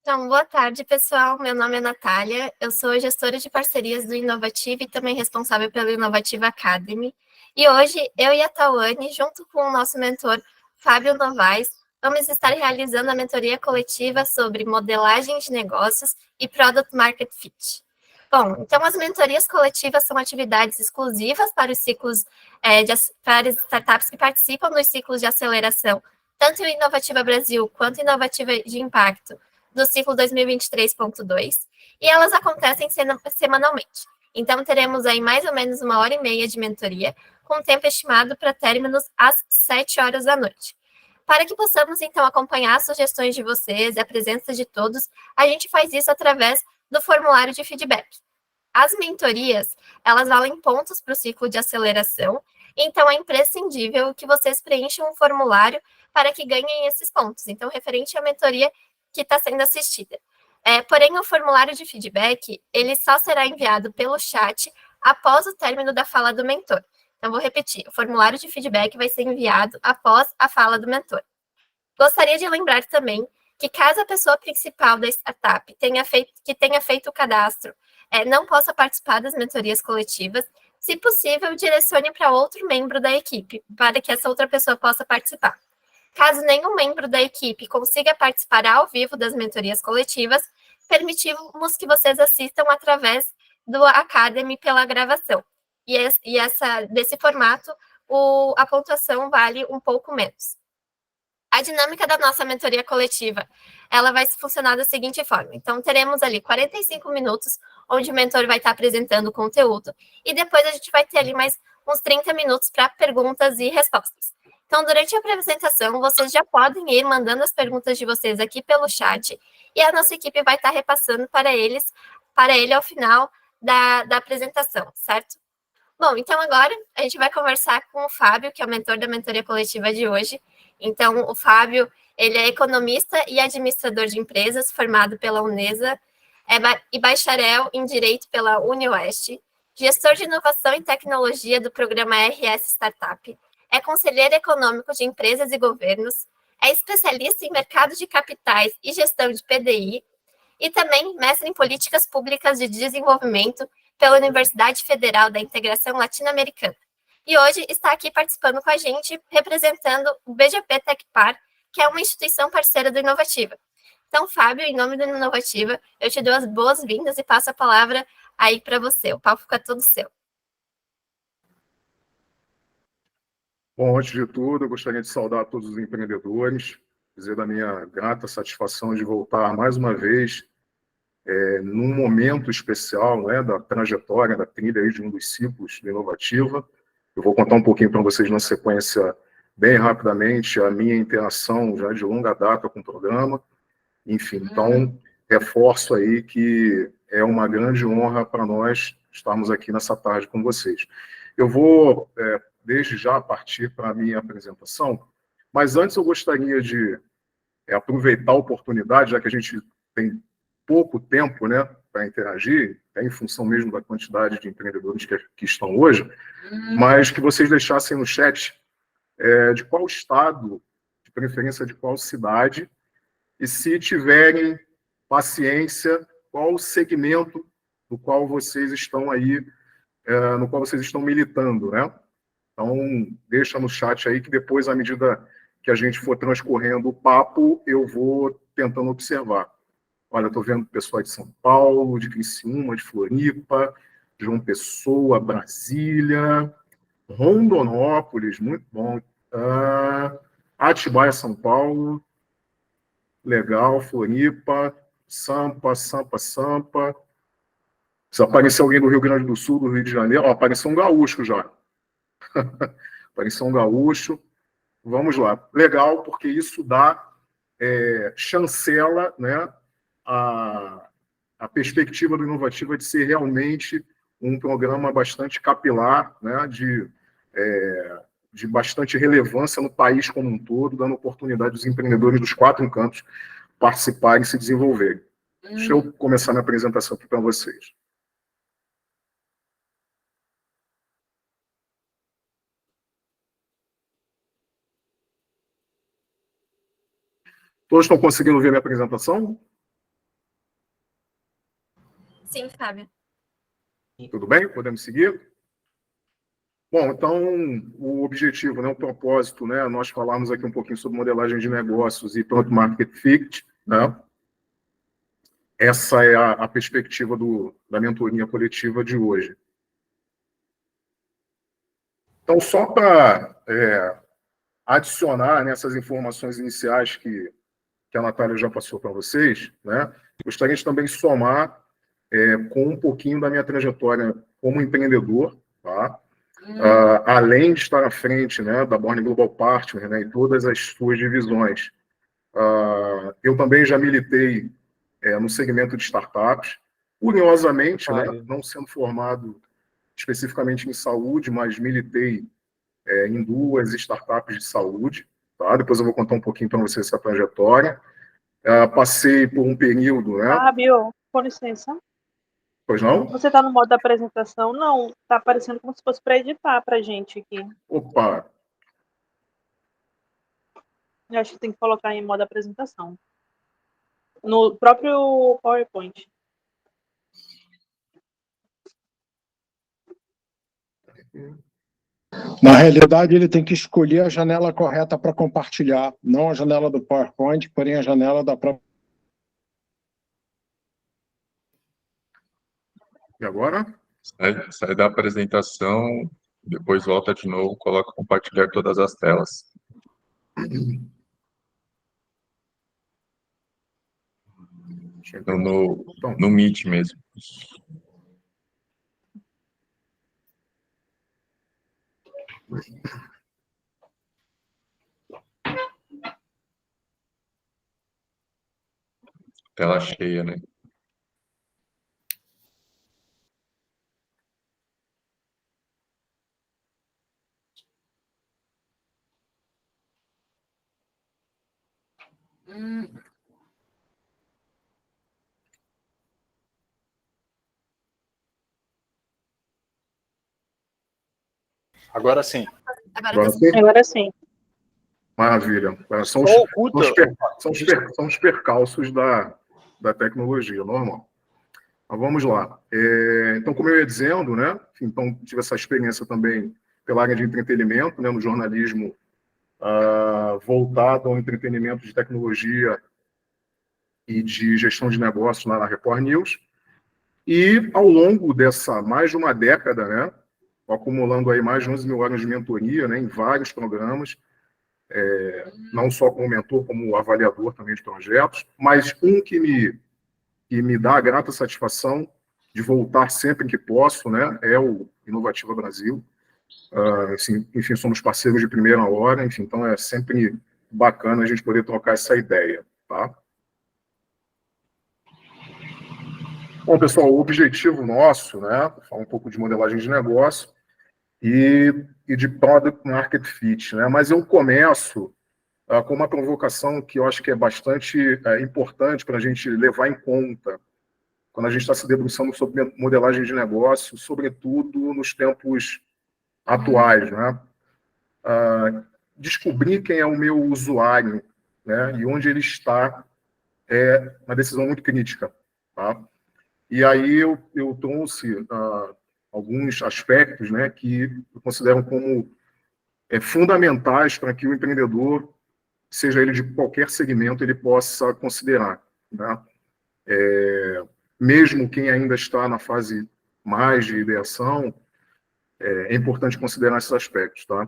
Então, boa tarde, pessoal. Meu nome é Natália, eu sou gestora de parcerias do Inovativa e também responsável pela Inovativa Academy. E hoje, eu e a Tawane, junto com o nosso mentor, Fábio Novaes, vamos estar realizando a mentoria coletiva sobre modelagem de negócios e Product Market Fit. Bom, então as mentorias coletivas são atividades exclusivas para os ciclos, para as startups que participam dos ciclos de aceleração, tanto em Inovativa Brasil quanto em Inovativa de Impacto, do ciclo 2023.2, e elas acontecem semanalmente. Então, teremos aí mais ou menos 1h30 de mentoria, com tempo estimado para términos às 7 horas da noite. Para que possamos, então, acompanhar as sugestões de vocês e a presença de todos, a gente faz isso através do formulário de feedback. As mentorias, elas valem pontos para o ciclo de aceleração, então é imprescindível que vocês preencham um formulário para que ganhem esses pontos. Então, referente à mentoria que está sendo assistida. Porém, o formulário de feedback, ele só será enviado pelo chat após o término da fala do mentor. Então, vou repetir, o formulário de feedback vai ser enviado após a fala do mentor. Gostaria de lembrar também que caso a pessoa principal da startup tenha feito o cadastro, não possa participar das mentorias coletivas, se possível, direcione para outro membro da equipe, para que essa outra pessoa possa participar. Caso nenhum membro da equipe consiga participar ao vivo das mentorias coletivas, permitimos que vocês assistam através do Academy pela gravação. Desse formato, a pontuação vale um pouco menos. A dinâmica da nossa mentoria coletiva, ela vai funcionar da seguinte forma. Então, teremos ali 45 minutos, onde o mentor vai estar apresentando o conteúdo, e depois a gente vai ter ali mais uns 30 minutos para perguntas e respostas. Então, durante a apresentação, vocês já podem ir mandando as perguntas de vocês aqui pelo chat, e a nossa equipe vai estar repassando para ele ao final da apresentação, certo? Bom, então agora a gente vai conversar com o Fábio, que é o mentor da mentoria coletiva de hoje. Então, o Fábio, ele é economista e administrador de empresas, formado pela Unesa, e bacharel em Direito pela UniOeste, gestor de inovação e tecnologia do programa RS Startup, é conselheiro econômico de empresas e governos, é especialista em mercado de capitais e gestão de PDI, e também mestre em políticas públicas de desenvolvimento pela Universidade Federal da Integração Latino-Americana. E hoje está aqui participando com a gente, representando o BGP Tecpar, que é uma instituição parceira do Inovativa. Então, Fábio, em nome do Inovativa, eu te dou as boas-vindas e passo a palavra aí para você. O palco fica todo seu. Bom, antes de tudo, eu gostaria de saudar todos os empreendedores, dizer da minha grata satisfação de voltar mais uma vez num momento especial, né, da trajetória, da trilha aí de um dos ciclos da Inovativa. Eu vou contar um pouquinho para vocês na sequência, bem rapidamente, a minha interação já de longa data com o programa. Enfim, então, reforço aí que é uma grande honra para nós estarmos aqui nessa tarde com vocês. Eu vou, desde já, partir para a minha apresentação, mas antes eu gostaria de aproveitar a oportunidade, já que a gente tem pouco tempo, né, para interagir, em função mesmo da quantidade de empreendedores que estão hoje, mas que vocês deixassem no chat de qual estado, de preferência de qual cidade, e se tiverem paciência, qual o segmento no qual vocês estão aí, no qual vocês estão militando, né? Então, deixa no chat aí que depois, à medida que a gente for transcorrendo o papo, eu vou tentando observar. Olha, estou vendo pessoal de São Paulo, de Criciúma, de Floripa, João Pessoa, Brasília, Rondonópolis, muito bom. Atibaia, São Paulo, legal, Floripa, Sampa. Se aparecer alguém do Rio Grande do Sul, do Rio de Janeiro, apareceu um gaúcho já. Apareceu um gaúcho. Vamos lá. Legal, porque isso dá chancela, né, a perspectiva do Inovativa de ser realmente um programa bastante capilar, né, de bastante relevância no país como um todo, dando oportunidade aos empreendedores dos 4 encantos participarem e se desenvolverem. Deixa eu começar minha apresentação aqui para vocês. Todos estão conseguindo ver minha apresentação? Fábio. Tudo bem? Podemos seguir? Bom, então, o objetivo, né, o propósito, né, nós falamos aqui um pouquinho sobre modelagem de negócios e Product Market Fit, né? Essa é a perspectiva da mentoria coletiva de hoje. Então, só para adicionar nessas informações iniciais que a Natália já passou para vocês, né, gostaria de também somar com um pouquinho da minha trajetória como empreendedor, tá? Além de estar à frente, né, da Born Global Partner, né, e todas as suas divisões. Eu também já militei no segmento de startups, curiosamente, né, não sendo formado especificamente em saúde, mas militei em 2 startups de saúde. Tá? Depois eu vou contar um pouquinho para vocês essa trajetória. Passei por um período... Né? Fábio, com licença. Pois não? Você está no modo da apresentação? Não, está aparecendo como se fosse para editar para a gente aqui. Opa! Eu acho que tem que colocar em modo apresentação. No próprio PowerPoint. Na realidade, ele tem que escolher a janela correta para compartilhar, não a janela do PowerPoint, porém a janela da própria. E agora? Sai da apresentação, depois volta de novo, coloca compartilhar todas as telas. No Meet mesmo. Tela cheia, né? Agora sim. Agora sim. Maravilha. São os percalços da tecnologia, normal. Mas vamos lá. Então, como eu ia dizendo, né? Então, tive essa experiência também pela área de entretenimento, né, no jornalismo voltado ao entretenimento de tecnologia e de gestão de negócios lá na Record News. E, ao longo dessa mais de uma década, né, acumulando aí mais de 11 mil horas de mentoria, né, em vários programas, não só como mentor, como avaliador também de projetos, mas um que me dá a grata satisfação de voltar sempre que posso, né, é o Inovativa Brasil. Assim, enfim, somos parceiros de primeira hora, enfim, então é sempre bacana a gente poder trocar essa ideia, tá? Bom, pessoal, o objetivo nosso, né, falar um pouco de modelagem de negócio e de Product Market Fit, né, mas eu começo com uma provocação que eu acho que é bastante importante para a gente levar em conta quando a gente está se debruçando sobre modelagem de negócio, sobretudo nos tempos atuais, né? Descobrir quem é o meu usuário, né, e onde ele está é uma decisão muito crítica, tá? E aí eu trouxe alguns aspectos, né, que eu considero como fundamentais para que o empreendedor, seja ele de qualquer segmento, ele possa considerar, né? Mesmo quem ainda está na fase mais de ideação, é importante considerar esses aspectos, tá?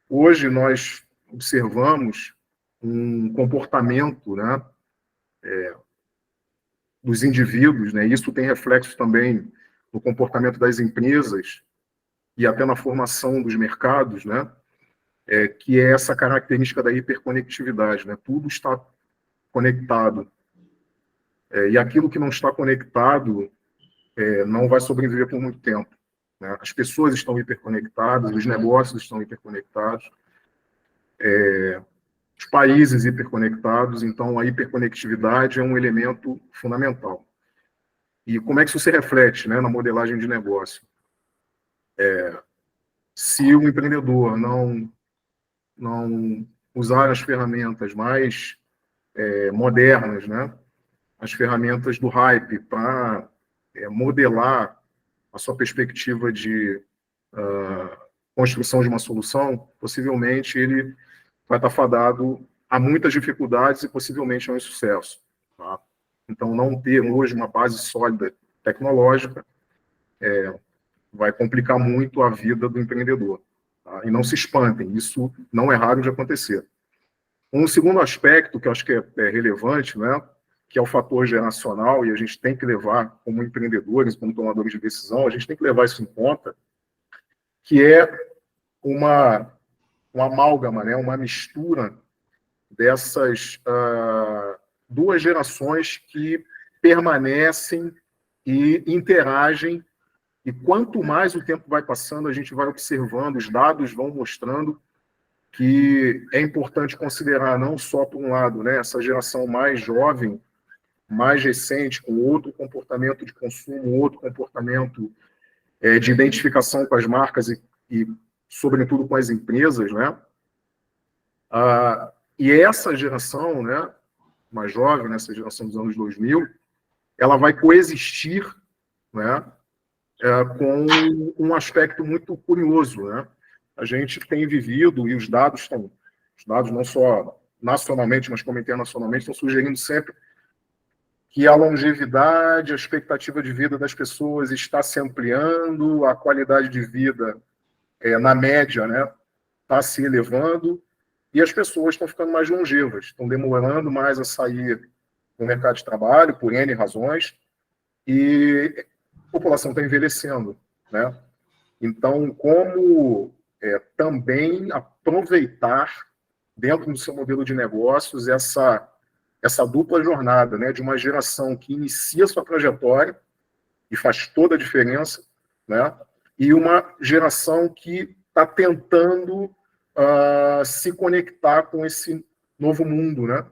Hoje nós observamos um comportamento, né, dos indivíduos, né? Isso tem reflexo também no comportamento das empresas e até na formação dos mercados, né? Que é essa característica da hiperconectividade, né? Tudo está conectado. E aquilo que não está conectado não vai sobreviver por muito tempo, né? As pessoas estão hiperconectadas, os negócios estão hiperconectados, os países hiperconectados, então a hiperconectividade é um elemento fundamental. E como é que isso se reflete, né, na modelagem de negócio? Se o empreendedor não usar as ferramentas mais modernas, né, as ferramentas do hype para modelar a sua perspectiva de construção de uma solução, possivelmente ele vai estar fadado a muitas dificuldades e possivelmente a um insucesso. Tá? Então, não ter hoje uma base sólida tecnológica vai complicar muito a vida do empreendedor. Tá? E não se espantem, isso não é raro de acontecer. Um segundo aspecto que eu acho que é relevante, né, que é o fator geracional, e a gente tem que levar, como empreendedores, como tomadores de decisão, a gente tem que levar isso em conta, que é uma amálgama, né, uma mistura dessas duas gerações que permanecem e interagem, e quanto mais o tempo vai passando, a gente vai observando, os dados vão mostrando que é importante considerar não só, por um lado, né, essa geração mais jovem, mais recente, com outro comportamento de consumo, outro comportamento de identificação com as marcas e sobretudo, com as empresas, né? E essa geração, né, mais jovem, essa geração dos anos 2000, ela vai coexistir, né, com um aspecto muito curioso, né? A gente tem vivido, e os dados não só nacionalmente, mas como internacionalmente, estão sugerindo sempre que a longevidade, a expectativa de vida das pessoas está se ampliando, a qualidade de vida, na média, né, está se elevando, e as pessoas estão ficando mais longevas, estão demorando mais a sair do mercado de trabalho, por N razões, e a população está envelhecendo, né? Então, como também aproveitar, dentro do seu modelo de negócios, essa dupla jornada, né, de uma geração que inicia sua trajetória e faz toda a diferença, né, e uma geração que está tentando se conectar com esse novo mundo, né,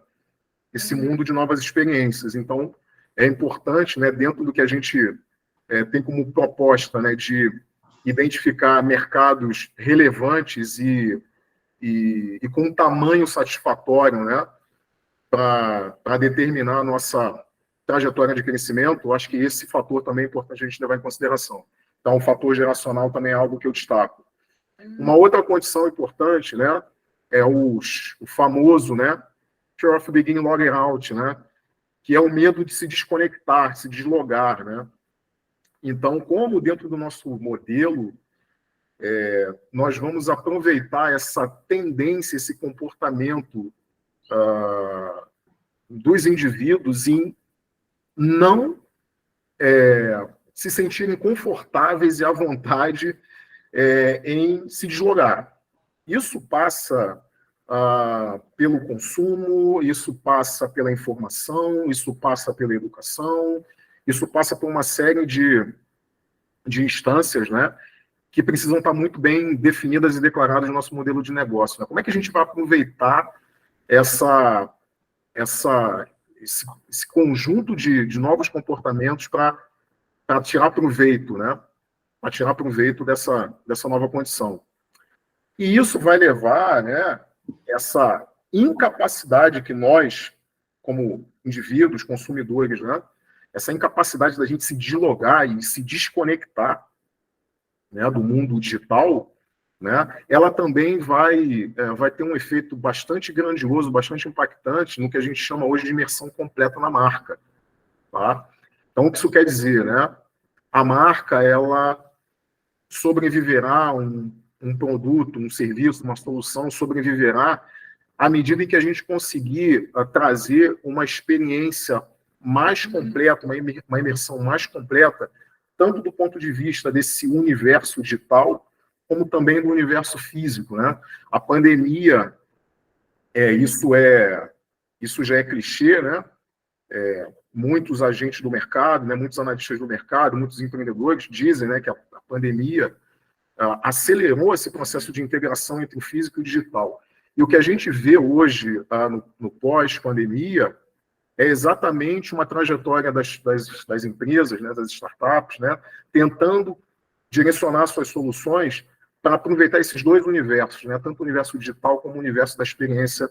esse mundo de novas experiências. Então, é importante, né, dentro do que a gente tem como proposta, né, de identificar mercados relevantes e com um tamanho satisfatório, né, para determinar a nossa trajetória de crescimento. Eu acho que esse fator também é importante a gente levar em consideração. Então, o fator geracional também é algo que eu destaco. Uma outra condição importante, né, é o famoso, né, fear of being logged out, né, que é o medo de se desconectar, de se deslogar, né. Então, como dentro do nosso modelo, nós vamos aproveitar essa tendência, esse comportamento dos indivíduos em não se sentirem confortáveis e à vontade em se deslogar. Isso passa pelo consumo, isso passa pela informação, isso passa pela educação, isso passa por uma série de instâncias, né, que precisam estar muito bem definidas e declaradas no nosso modelo de negócio. Né? Como é que a gente vai aproveitar esse conjunto de novos comportamentos para tirar proveito, né? Para tirar proveito dessa nova condição. E isso vai levar, né, essa incapacidade que nós, como indivíduos, consumidores, né, essa incapacidade da gente se deslogar e se desconectar, né, do mundo digital, né, ela também vai ter um efeito bastante grandioso, bastante impactante no que a gente chama hoje de imersão completa na marca. Tá? Então, o que isso quer dizer? Né? A marca, ela sobreviverá, um produto, um serviço, uma solução sobreviverá à medida em que a gente conseguir trazer uma experiência mais completa, uma imersão mais completa, tanto do ponto de vista desse universo digital, como também do universo físico, né? A pandemia, isso já é clichê, né? Muitos agentes do mercado, né, muitos analistas do mercado, muitos empreendedores dizem, né, que a pandemia acelerou esse processo de integração entre o físico e o digital. E o que a gente vê hoje no pós-pandemia é exatamente uma trajetória das empresas, né, das startups, né, tentando direcionar suas soluções para aproveitar esses dois universos, né, tanto o universo digital como o universo da experiência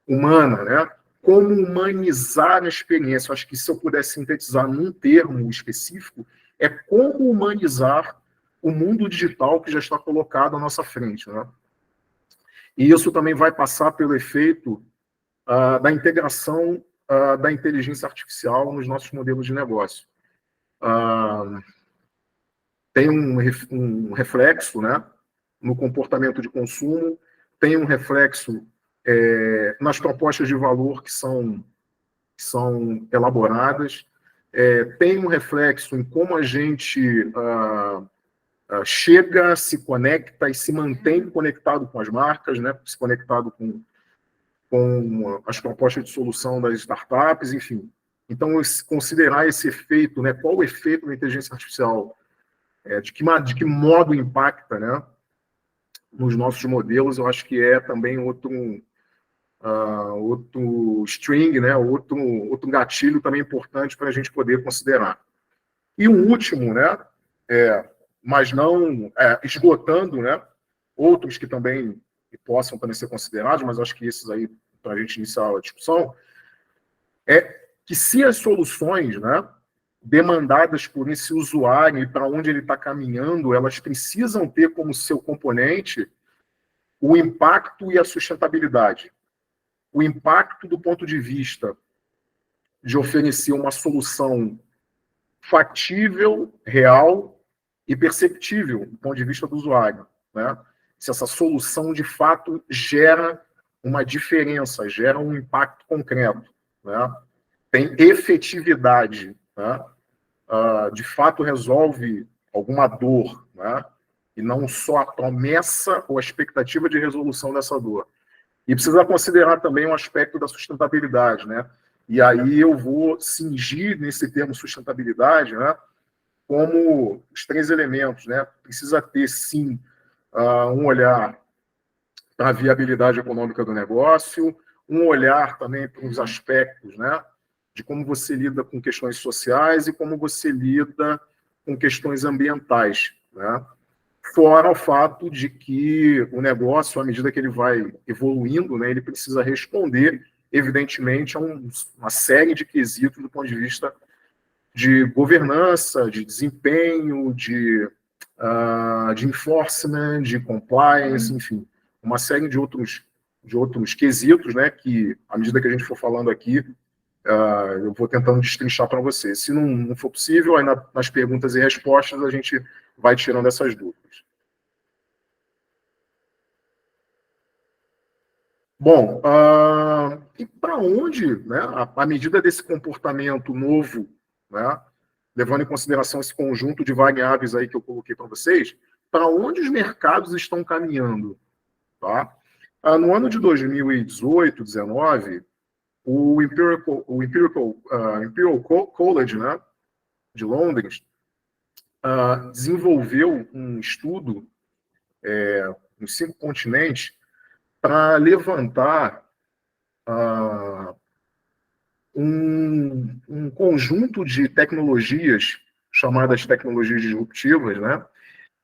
humana, né? como humanizar a experiência. Eu acho que se eu pudesse sintetizar num termo específico, é como humanizar o mundo digital que já está colocado à nossa frente, né? E isso também vai passar pelo efeito da integração da inteligência artificial nos nossos modelos de negócio. Tem um reflexo, né, no comportamento de consumo, tem um reflexo nas propostas de valor que são elaboradas, tem um reflexo em como a gente chega, se conecta e se mantém conectado com as marcas, né, se conectado com as propostas de solução das startups, enfim. Então, considerar esse efeito, né, qual o efeito da inteligência artificial, de que modo impacta, né, nos nossos modelos, eu acho que é também outro string, né, outro gatilho também importante para a gente poder considerar. E o último, né, mas não esgotando, né, outros que também possam também ser considerados, mas acho que esses aí, para a gente iniciar a discussão, é que se as soluções, né, demandadas por esse usuário e para onde ele está caminhando, elas precisam ter como seu componente o impacto e a sustentabilidade. O impacto do ponto de vista de oferecer uma solução factível, real e perceptível do ponto de vista do usuário, né? Se essa solução, de fato, gera uma diferença, gera um impacto concreto, né? Tem efetividade, né? De fato resolve alguma dor, né? E não só a promessa ou a expectativa de resolução dessa dor. E precisa considerar também o aspecto da sustentabilidade, né? E aí eu vou cingir nesse termo sustentabilidade, né, como os 3 elementos, né? Precisa ter, sim, um olhar para a viabilidade econômica do negócio, um olhar também para os aspectos, né, de como você lida com questões sociais e como você lida com questões ambientais, né? Fora o fato de que o negócio, à medida que ele vai evoluindo, né, ele precisa responder, evidentemente, a uma série de quesitos do ponto de vista de governança, de desempenho, de enforcement, de compliance, enfim, uma série de outros quesitos, né, que, à medida que a gente for falando aqui, eu vou tentando destrinchar para você. Se não for possível, aí nas perguntas e respostas a gente vai tirando essas dúvidas. Bom, e para onde, né, à medida desse comportamento novo, né, levando em consideração esse conjunto de variáveis aí que eu coloquei para vocês, para onde os mercados estão caminhando? Tá? No ano de 2018, 2019, o Imperial College, né, de Londres, desenvolveu um estudo nos 5 continentes para levantar um conjunto de tecnologias, chamadas tecnologias disruptivas, né,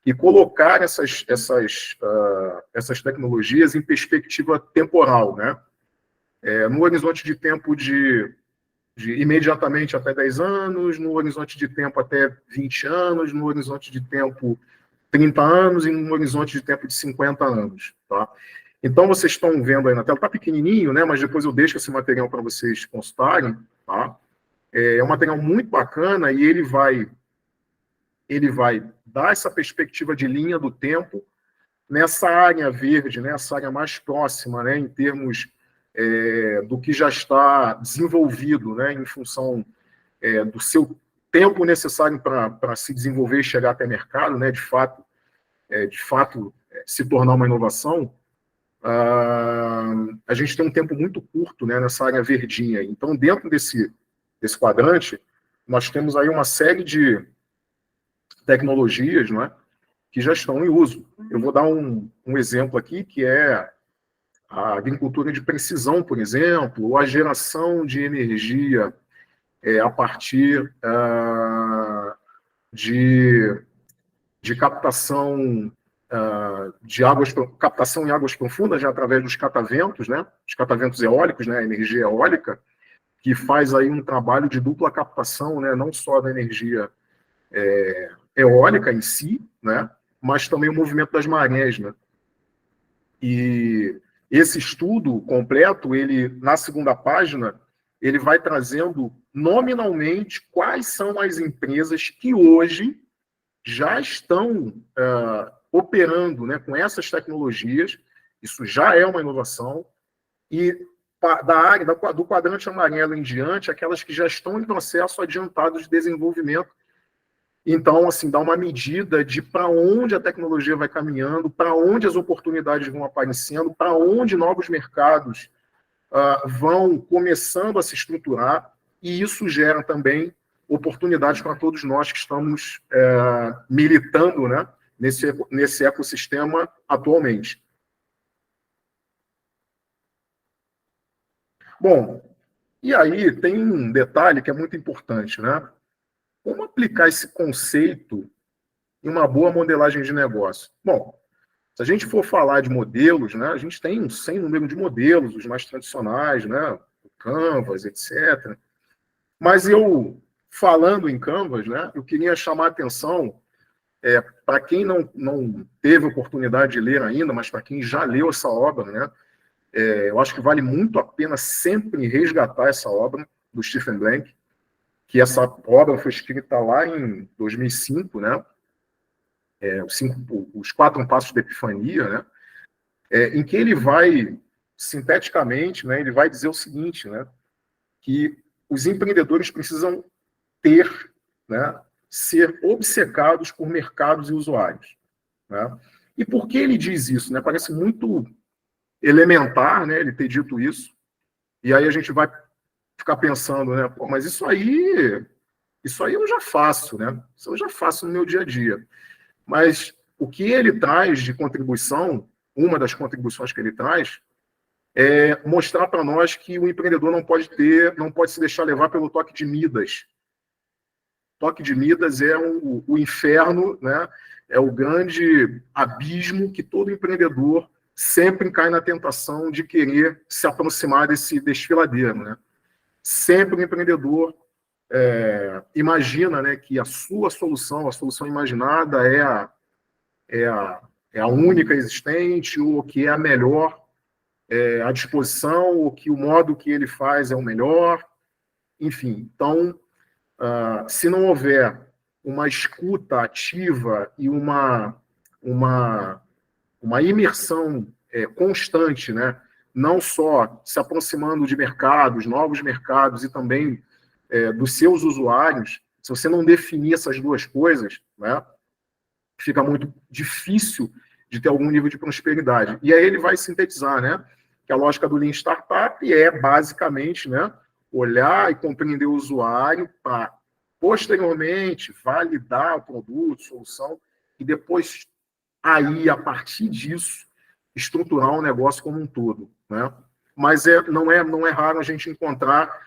e colocar essas tecnologias em perspectiva temporal, né, no horizonte de tempo de imediatamente até 10 anos, no horizonte de tempo até 20 anos, no horizonte de tempo 30 anos e no horizonte de tempo de 50 anos. Tá? Então, vocês estão vendo aí na tela, está pequenininho, né? Mas depois eu deixo esse material para vocês consultarem. Tá? É um material muito bacana e ele vai dar essa perspectiva de linha do tempo nessa área verde, né? Essa área mais próxima, né? Em termos do que já está desenvolvido, né, em função do seu tempo necessário para se desenvolver e chegar até mercado, né, de fato se tornar uma inovação, a gente tem um tempo muito curto, né, nessa área verdinha. Então, dentro desse quadrante, nós temos aí uma série de tecnologias, não é, que já estão em uso. Eu vou dar um exemplo aqui, que é a agricultura de precisão, por exemplo, ou a geração de energia a partir de captação de captação em águas profundas, né, através dos cataventos, né, os cataventos eólicos, né, a energia eólica, que faz aí um trabalho de dupla captação, né, não só da energia eólica em si, né, mas também o movimento das marés, né. E esse estudo completo, ele, na segunda página, ele vai trazendo nominalmente quais são as empresas que hoje já estão operando, né, com essas tecnologias. Isso já é uma inovação. E da área do quadrante amarelo em diante, aquelas que já estão em processo adiantado de desenvolvimento. Então, assim, dá uma medida de para onde a tecnologia vai caminhando, para onde as oportunidades vão aparecendo, para onde novos mercados vão começando a se estruturar, e isso gera também oportunidades para todos nós que estamos militando, né, nesse ecossistema atualmente. Bom, e aí tem um detalhe que é muito importante, né? Como aplicar esse conceito em uma boa modelagem de negócio? Bom, se a gente for falar de modelos, né, a gente tem um sem número de modelos, os mais tradicionais, né, o Canvas, etc. Mas eu, falando em Canvas, né, eu queria chamar a atenção para quem não teve oportunidade de ler ainda, mas para quem já leu essa obra, né, eu acho que vale muito a pena sempre resgatar essa obra do Stephen Blank, que essa obra foi escrita lá em 2005, né, os 4 passos da epifania, né, em que ele vai, sinteticamente, né, ele vai dizer o seguinte, né, que os empreendedores precisam ter, né, ser obcecados por mercados e usuários, né? E por que ele diz isso, né? Parece muito elementar, né, ele ter dito isso, e aí a gente vai ficar pensando, né, pô, mas isso aí eu já faço, né? Isso eu já faço no meu dia a dia. Mas o que ele traz de contribuição, uma das contribuições que ele traz, é mostrar para nós que o empreendedor não pode se deixar levar pelo toque de Midas. Toque de Midas é o inferno, né? É o grande abismo que todo empreendedor sempre cai na tentação de querer se aproximar desse desfiladeiro, né? Sempre o empreendedor imagina, né, que a sua solução, a solução imaginada é a única existente, ou que é a melhor à disposição, ou que o modo que ele faz é o melhor. Enfim, então, se não houver uma escuta ativa e uma imersão constante, né, não só se aproximando de mercados, novos mercados, e também dos seus usuários, se você não definir essas duas coisas, né, fica muito difícil de ter algum nível de prosperidade. E aí ele vai sintetizar, né, que a lógica do Lean Startup é, basicamente, né, olhar e compreender o usuário para, posteriormente, validar o produto, solução, e depois, aí, a partir disso, estruturar um negócio como um todo, né? Mas não é raro a gente encontrar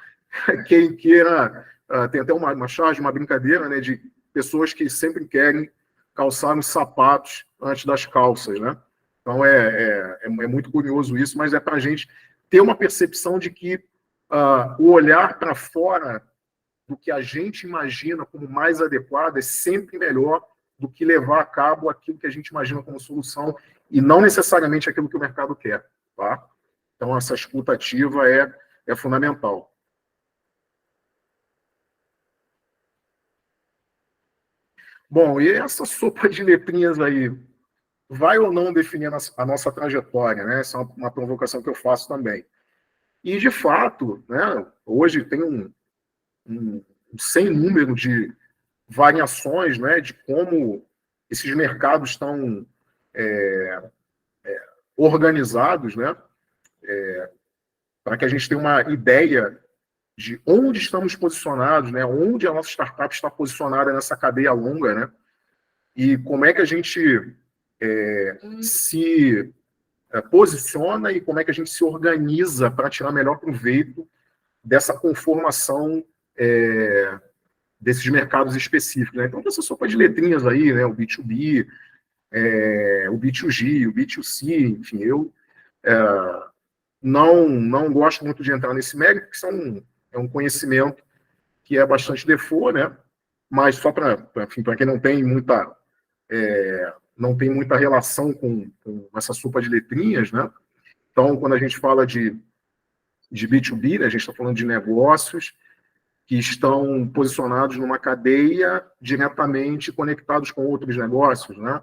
quem queira, tem até uma charge, uma brincadeira, né, de pessoas que sempre querem calçar os sapatos antes das calças, né? Então, é muito curioso isso, mas é para a gente ter uma percepção de que o olhar para fora do que a gente imagina como mais adequado é sempre melhor do que levar a cabo aquilo que a gente imagina como solução e não necessariamente aquilo que o mercado quer, tá? Então, essa escuta ativa é fundamental. Bom, e essa sopa de letrinhas aí, vai ou não definir a nossa trajetória, né? Essa é uma provocação que eu faço também. E, de fato, né, hoje tem um sem número de variações, né, de como esses mercados estão organizados, né, para que a gente tenha uma ideia de onde estamos posicionados, né, onde a nossa startup está posicionada nessa cadeia longa, né, e como é que a gente se posiciona e como é que a gente se organiza para tirar melhor proveito dessa conformação desses mercados específicos, né? Então, essa sopa de letrinhas aí, né, o B2B, o B2G, o B2C, enfim, eu não gosto muito de entrar nesse mérito, porque é um conhecimento que é bastante default, né? Mas só para quem não tem muita relação com essa sopa de letrinhas, né? Então, quando a gente fala de B2B, né, a gente está falando de negócios que estão posicionados numa cadeia diretamente conectados com outros negócios, né?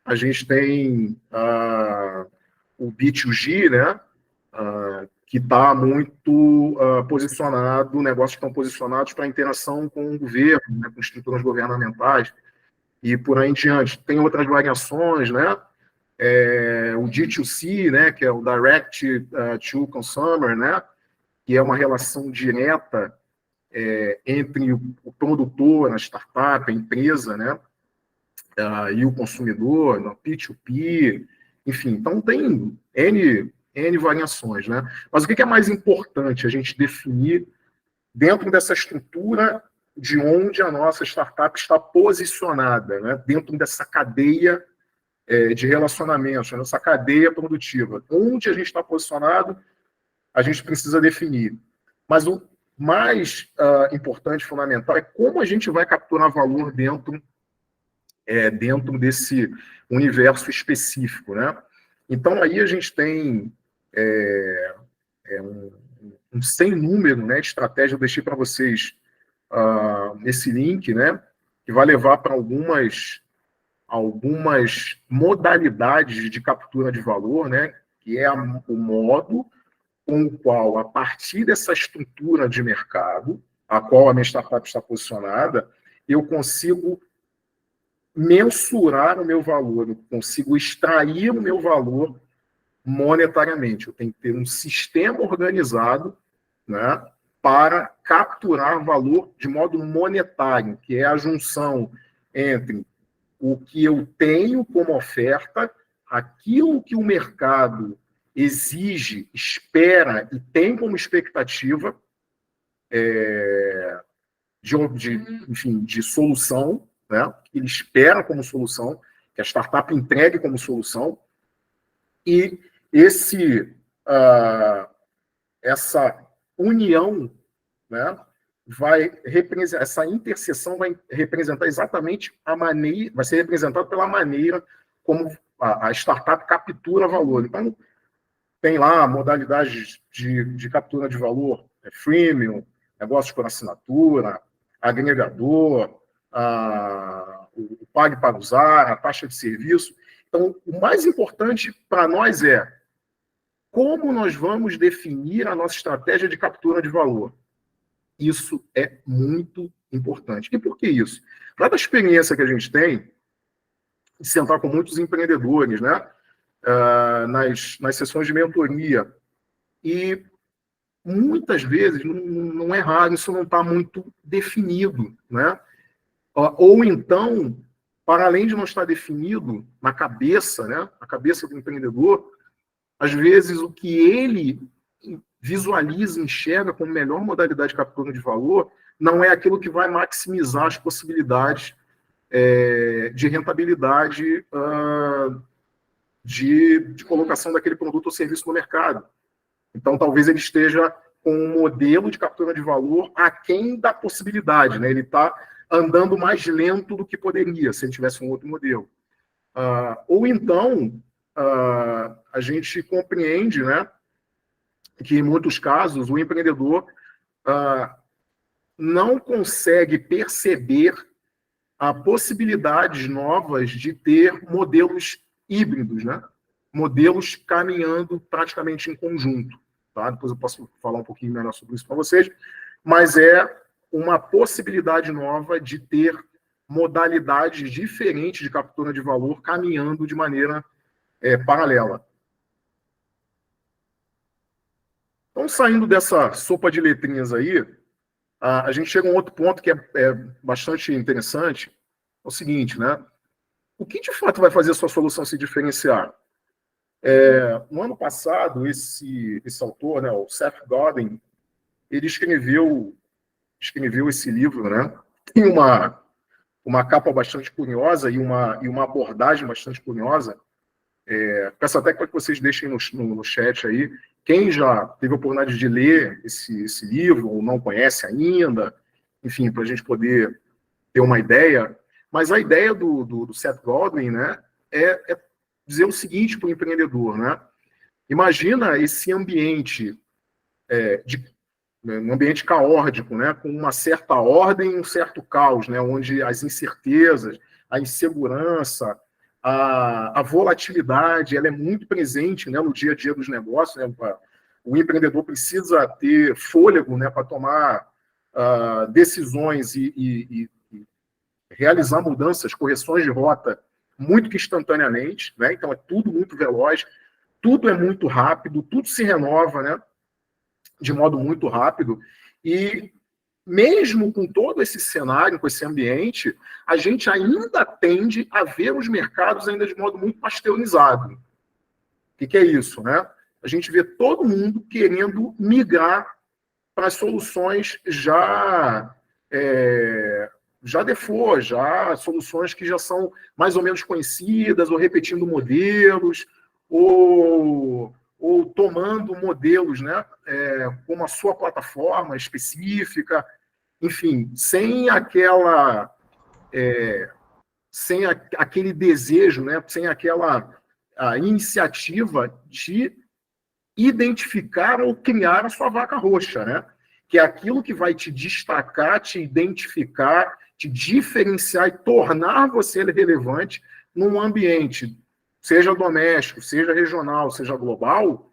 A gente tem o B2G, né? Que está muito posicionado, negócios que estão posicionados para interação com o governo, né, com estruturas governamentais, e por aí em diante. Tem outras variações, né? O D2C, né, que é o Direct to Consumer, né, que é uma relação direta entre o produtor, a startup, a empresa, né, e o consumidor, no P2P, enfim. Então, tem N variações, né? Mas o que é mais importante a gente definir dentro dessa estrutura de onde a nossa startup está posicionada, né? Dentro dessa cadeia de relacionamentos, nessa cadeia produtiva. Onde a gente está posicionado, a gente precisa definir. Mas o mais importante, fundamental, é como a gente vai capturar valor dentro desse universo específico, né? Então, aí a gente tem um sem número, né, de estratégia. Eu deixei para vocês esse link, né, que vai levar para algumas modalidades de captura de valor, né, que é o modo com o qual, a partir dessa estrutura de mercado, a qual a minha startup está posicionada, eu consigo mensurar o meu valor, eu consigo extrair o meu valor monetariamente. Eu tenho que ter um sistema organizado, né, para capturar valor de modo monetário, que é a junção entre o que eu tenho como oferta, aquilo que o mercado exige, espera e tem como expectativa de solução, né? Ele espera como solução, que a startup entregue como solução, e essa união, né, essa interseção vai representar exatamente vai ser representada pela maneira como a startup captura valor. Então, tem lá modalidades de captura de valor, freemium, negócios por assinatura, agregador, o pague para usar, a taxa de serviço. Então, o mais importante para nós é como nós vamos definir a nossa estratégia de captura de valor. Isso é muito importante. E por que isso? Dada a experiência que a gente tem de sentar com muitos empreendedores, né, nas sessões de mentoria, e muitas vezes, não é raro, isso não está muito definido, né? Ou então, para além de não estar definido na cabeça, né, na cabeça do empreendedor, às vezes o que ele visualiza, enxerga como melhor modalidade de captura de valor, não é aquilo que vai maximizar as possibilidades de rentabilidade de colocação daquele produto ou serviço no mercado. Então, talvez ele esteja com um modelo de captura de valor aquém da possibilidade, né? Ele está andando mais lento do que poderia, se ele tivesse um outro modelo. Ou então, a gente compreende, né, que, em muitos casos, o empreendedor não consegue perceber possibilidades novas de ter modelos híbridos, né? Modelos caminhando praticamente em conjunto. Tá? Depois eu posso falar um pouquinho melhor sobre isso para vocês, mas é uma possibilidade nova de ter modalidades diferentes de captura de valor caminhando de maneira paralela. Então, saindo dessa sopa de letrinhas aí, a gente chega a um outro ponto que é bastante interessante, é o seguinte, né? O que de fato vai fazer a sua solução se diferenciar? No ano passado, esse autor, né, o Seth Godin, ele escreveu esse livro, né? Tem uma capa bastante curiosa e uma abordagem bastante curiosa. Peço até que vocês deixem no chat aí, quem já teve a oportunidade de ler esse livro, ou não conhece ainda, enfim, para a gente poder ter uma ideia. Mas a ideia do Seth Godin, né, é dizer o seguinte para o empreendedor, né? Imagina esse ambiente um ambiente caótico, né, com uma certa ordem e um certo caos, né, onde as incertezas, a insegurança, a volatilidade, ela é muito presente, né, no dia a dia dos negócios. Né, o empreendedor precisa ter fôlego, né, para tomar decisões e realizar mudanças, correções de rota muito que instantaneamente, né, então é tudo muito veloz, tudo é muito rápido, tudo se renova, né, de modo muito rápido, e mesmo com todo esse cenário, com esse ambiente, a gente ainda tende a ver os mercados ainda de modo muito pasteurizado. O que é isso, né? A gente vê todo mundo querendo migrar para soluções já default, já soluções que já são mais ou menos conhecidas, ou repetindo modelos, ou tomando modelos, né, como a sua plataforma específica, enfim, sem aquele desejo, né, sem aquela iniciativa de identificar ou criar a sua vaca roxa, né, que é aquilo que vai te destacar, te identificar, te diferenciar e tornar você relevante num ambiente, seja doméstico, seja regional, seja global,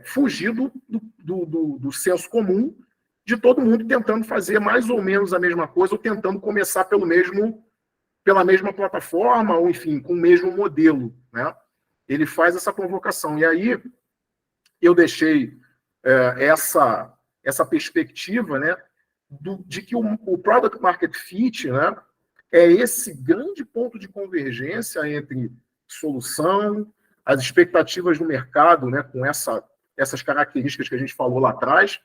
fugir do senso comum de todo mundo tentando fazer mais ou menos a mesma coisa, ou tentando começar pela mesma plataforma, ou, enfim, com o mesmo modelo, né? Ele faz essa provocação. E aí eu deixei essa perspectiva, né, de que o Product Market Fit, né, é esse grande ponto de convergência entre solução, as expectativas do mercado, né, com essas características que a gente falou lá atrás,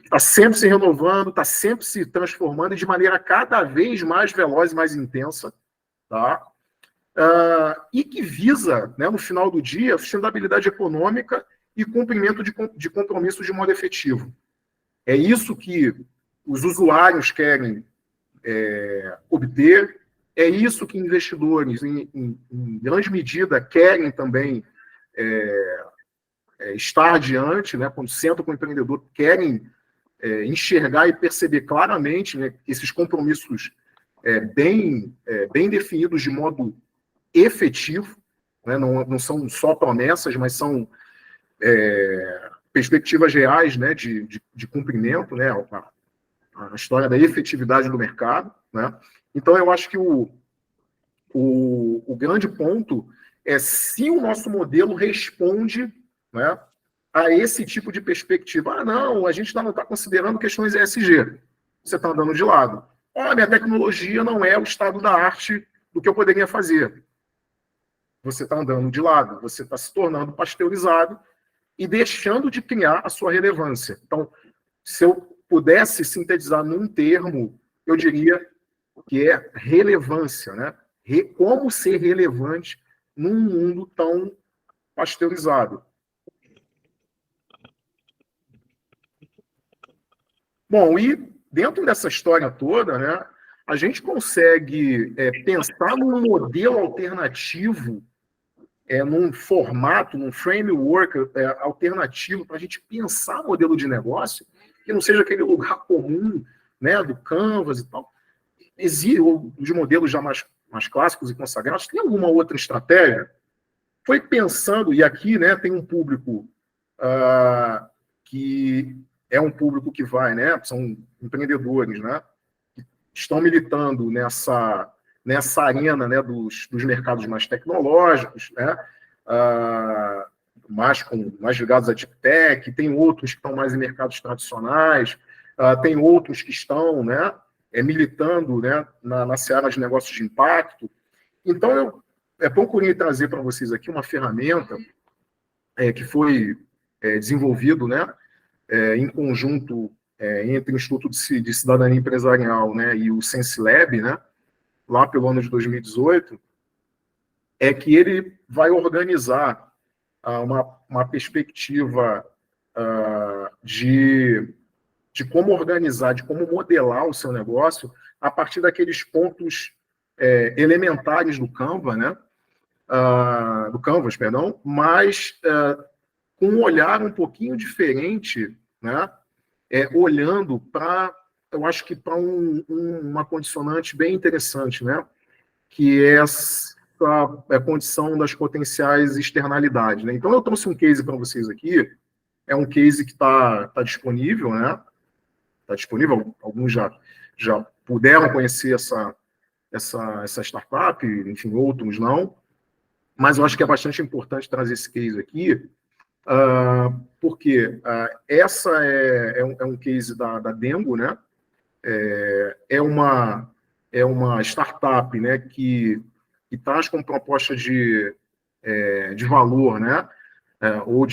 está sempre se renovando, está sempre se transformando de maneira cada vez mais veloz e mais intensa, tá? E que visa, né, no final do dia, a sustentabilidade econômica e cumprimento de compromissos de modo efetivo. É isso que os usuários querem obter, é isso que investidores, em grande medida, querem também estar adiante, né, quando sentam com o empreendedor, querem enxergar e perceber claramente, né, esses compromissos bem definidos de modo efetivo, né, não são só promessas, mas são perspectivas reais, né, de cumprimento, né, a história da efetividade do mercado, né? Então, eu acho que o grande ponto é se o nosso modelo responde, né, a esse tipo de perspectiva. Não, a gente não está considerando questões ESG. Você está andando de lado. Minha tecnologia não é o estado da arte do que eu poderia fazer. Você está andando de lado, você está se tornando pasteurizado e deixando de criar a sua relevância. Então, se eu pudesse sintetizar num termo, eu diria que é relevância, né? Como ser relevante num mundo tão pasteurizado. Bom, e dentro dessa história toda, né, a gente consegue pensar num modelo alternativo, num formato, num framework alternativo para a gente pensar modelo de negócio, que não seja aquele lugar comum, né, do Canvas e tal. Existe os modelos já mais clássicos e consagrados. Tem alguma outra estratégia? Foi pensando, e aqui, né, tem um público que é um público que vai, né, são empreendedores, né, que estão militando nessa arena, né, dos mercados mais tecnológicos, né, mais ligados à deep tech, tem outros que estão mais em mercados tradicionais, tem outros que estão, né, militando, né, na seara de negócios de impacto. Então, eu procurei trazer para vocês aqui uma ferramenta que foi desenvolvido, né, em conjunto entre o Instituto de Cidadania Empresarial, né, e o SenseLab, né, lá pelo ano de 2018, é que ele vai organizar uma perspectiva de como organizar, de como modelar o seu negócio a partir daqueles pontos elementares do Canva, né, do Canvas, perdão, mas com um olhar um pouquinho diferente, né, olhando para, eu acho que para uma condicionante bem interessante, né, que é a condição das potenciais externalidades, né? Então, eu trouxe um case para vocês aqui, é um case que está disponível, né? Está disponível, alguns já puderam conhecer essa startup, enfim, outros não, mas eu acho que é bastante importante trazer esse case aqui, porque essa é um case da Dengo, né? É uma startup, né, que traz como proposta de valor, né, ou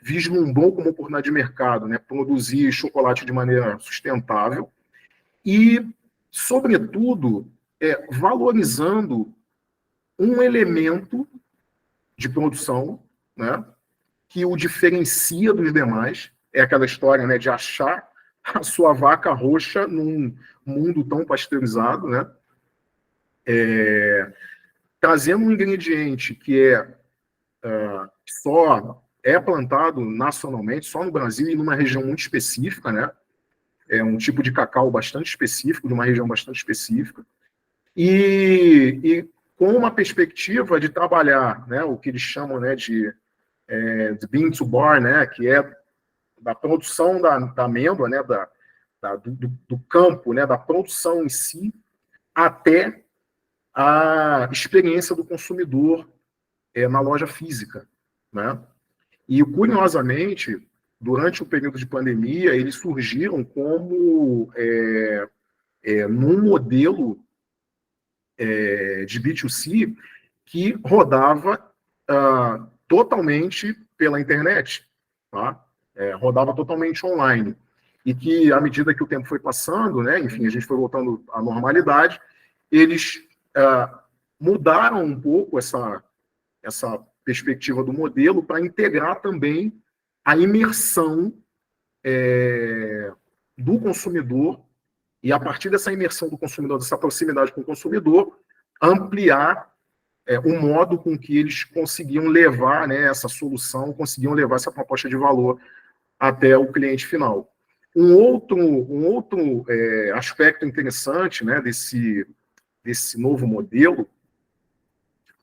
vislumbrou como oportunidade de mercado, né, produzir chocolate de maneira sustentável e, sobretudo, valorizando um elemento de produção, né, que o diferencia dos demais. É aquela história, né, de achar a sua vaca roxa num mundo tão pasteurizado, né? Trazendo um ingrediente que só é plantado nacionalmente, só no Brasil e numa região muito específica, né? É um tipo de cacau bastante específico, de uma região bastante específica, e com uma perspectiva de trabalhar, né, o que eles chamam, né, de bean to bar, né, que é da produção da amêndoa, né, do campo, né, da produção em si, até a experiência do consumidor na loja física, né? E, curiosamente, durante o período de pandemia, eles surgiram como num modelo de B2C que rodava totalmente pela internet, tá? Rodava totalmente online. E que, à medida que o tempo foi passando, né, enfim, a gente foi voltando à normalidade, eles mudaram um pouco essa perspectiva do modelo para integrar também a imersão do consumidor e, a partir dessa imersão do consumidor, dessa proximidade com o consumidor, ampliar o modo com que eles conseguiam levar, né, essa solução, conseguiam levar essa proposta de valor até o cliente final. Um outro aspecto interessante, né, desse novo modelo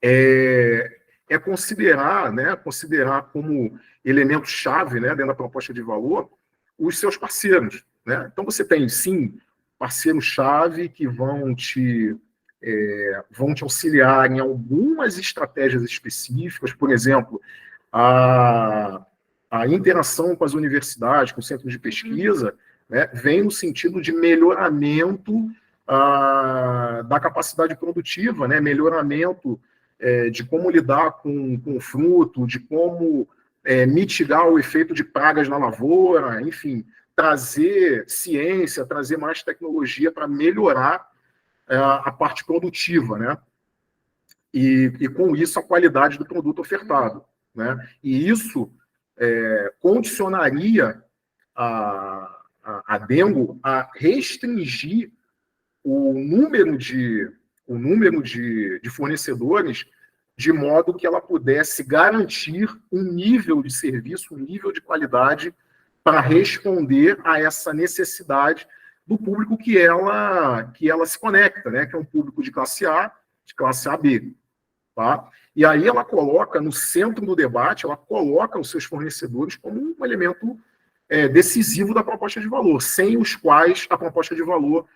é considerar como elemento-chave, né, dentro da proposta de valor os seus parceiros, né? Então, você tem, sim, parceiros-chave que vão te auxiliar em algumas estratégias específicas, por exemplo, a interação com as universidades, com os centros de pesquisa, né, vem no sentido de melhoramento da capacidade produtiva, né, melhoramento de como lidar com o fruto, de como mitigar o efeito de pragas na lavoura, enfim, trazer ciência, trazer mais tecnologia para melhorar a parte produtiva, né? E com isso a qualidade do produto ofertado, né? E isso condicionaria a Dengo a restringir o número de fornecedores, de modo que ela pudesse garantir um nível de serviço, um nível de qualidade para responder a essa necessidade do público que ela se conecta, né? Que é um público de classe A, de classe AB. Tá? E aí ela coloca no centro do debate, ela coloca os seus fornecedores como um elemento decisivo da proposta de valor, sem os quais a proposta de valor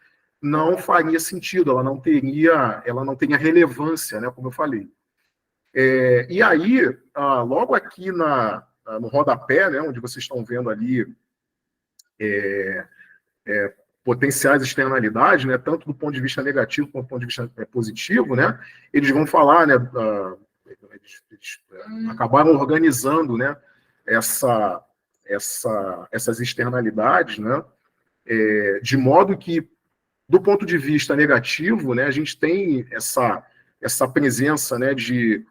não faria sentido, ela não teria relevância, né, como eu falei. E aí, logo aqui no rodapé, né, onde vocês estão vendo ali potenciais externalidades, né, tanto do ponto de vista negativo quanto do ponto de vista positivo, né, eles vão falar, né, eles acabaram organizando, né, essas externalidades, né? De modo que, do ponto de vista negativo, né, a gente tem essa presença, né, de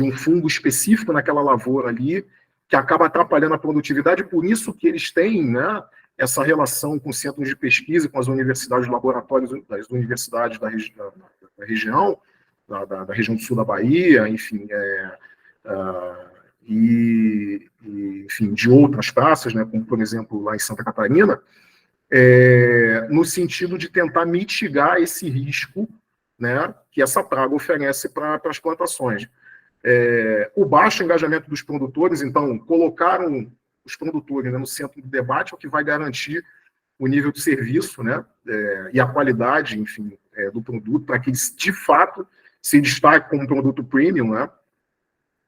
um fungo específico naquela lavoura ali, que acaba atrapalhando a produtividade, por isso que eles têm, né, essa relação com centros de pesquisa, com as universidades, laboratórios das universidades da região, da região do sul da Bahia, enfim, enfim, de outras praças, né, como, por exemplo, lá em Santa Catarina, no sentido de tentar mitigar esse risco, né, que essa praga oferece para as plantações. O baixo engajamento dos produtores, então, colocaram os produtores, né, no centro do debate, é o que vai garantir o nível de serviço, né, e a qualidade, enfim, do produto, para que ele, de fato, se destaque como produto premium, né.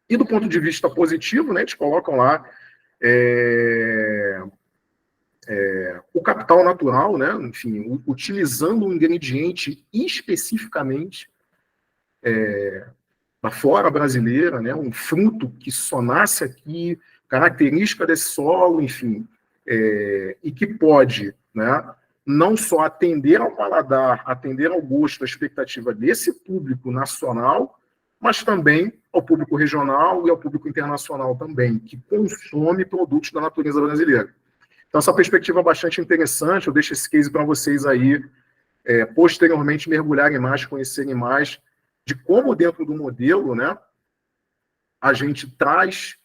E do ponto de vista positivo, né, eles colocam lá o capital natural, né, enfim, utilizando um ingrediente especificamente da flora brasileira, né, um fruto que só nasce aqui, característica desse solo, enfim, e que pode, né, não só atender ao paladar, atender ao gosto, à expectativa desse público nacional, mas também ao público regional e ao público internacional também, que consome produtos da natureza brasileira. Então, essa perspectiva é bastante interessante, eu deixo esse case para vocês aí, posteriormente mergulharem mais, conhecerem mais de como dentro do modelo, né, a gente traz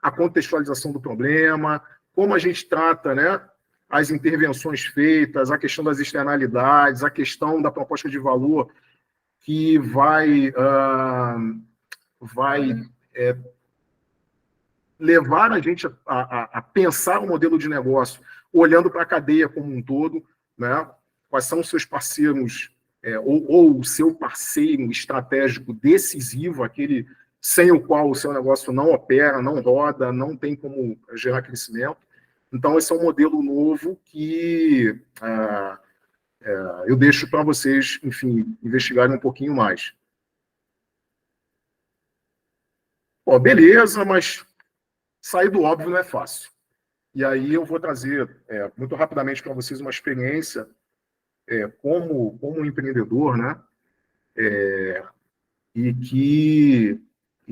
a contextualização do problema, como a gente trata, né, as intervenções feitas, a questão das externalidades, a questão da proposta de valor que vai levar a gente a pensar o modelo de negócio olhando para a cadeia como um todo, né? Quais são os seus parceiros, ou o seu parceiro estratégico decisivo, aquele sem o qual o seu negócio não opera, não roda, não tem como gerar crescimento. Então, esse é um modelo novo que eu deixo para vocês, enfim, investigarem um pouquinho mais. Pô, beleza, mas sair do óbvio não é fácil. E aí eu vou trazer muito rapidamente para vocês uma experiência como um empreendedor, né? E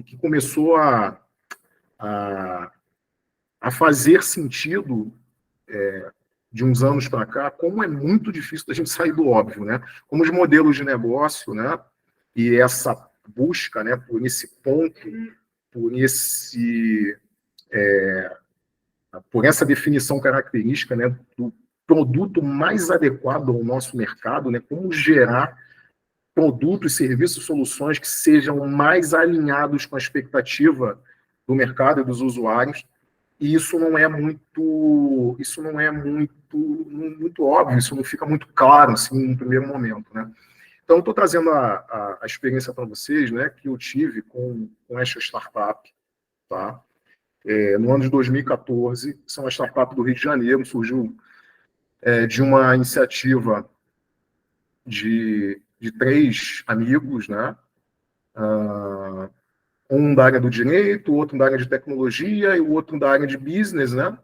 que começou a fazer sentido de uns anos para cá, como é muito difícil da gente sair do óbvio, né? Como os modelos de negócio, né? E essa busca, né? Por esse ponto, por essa definição característica, né? Do produto mais adequado ao nosso mercado, né? Como gerar produtos, serviços, soluções que sejam mais alinhados com a expectativa do mercado e dos usuários. E isso não é muito óbvio, isso não fica muito claro assim no primeiro momento, né? Então, eu estou trazendo a experiência para vocês, né, que eu tive com esta startup, tá? No ano de 2014, essa é uma startup do Rio de Janeiro, surgiu de uma iniciativa de 3 amigos, né? Um da área do direito, outro da área de tecnologia e o outro da área de business, né?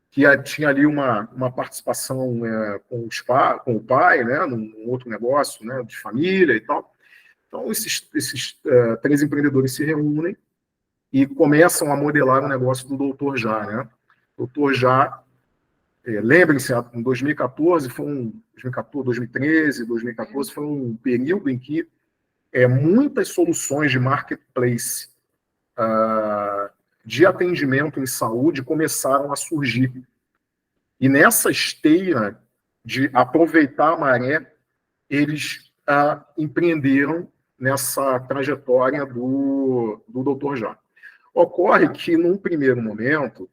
Que tinha ali uma participação com o pai, né? Num outro negócio, né? De família e tal. Então, esses 3 empreendedores se reúnem e começam a modelar o negócio do Doutor Já, né? Doutor Já, lembrem-se, em 2014, 2013, 2014, foi um período em que muitas soluções de marketplace de atendimento em saúde começaram a surgir. E nessa esteira de aproveitar a maré, eles empreenderam nessa trajetória do Doutor Já. Ocorre que, num primeiro momento,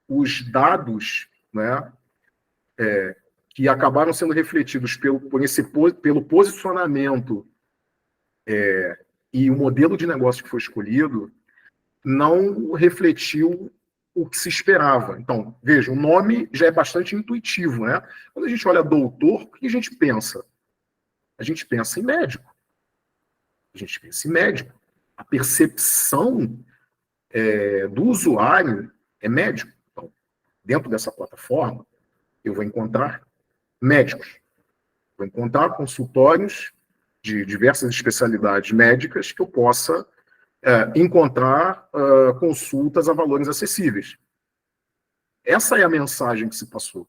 os dados, né, que acabaram sendo refletidos pelo posicionamento e o modelo de negócio que foi escolhido, não refletiu o que se esperava. Então, veja, o nome já é bastante intuitivo, né? Quando a gente olha doutor, o que a gente pensa? A gente pensa em médico. A gente pensa em médico. A percepção do usuário é médico. Então, dentro dessa plataforma, eu vou encontrar médicos, vou encontrar consultórios de diversas especialidades médicas que eu possa encontrar consultas a valores acessíveis. Essa é a mensagem que se passou.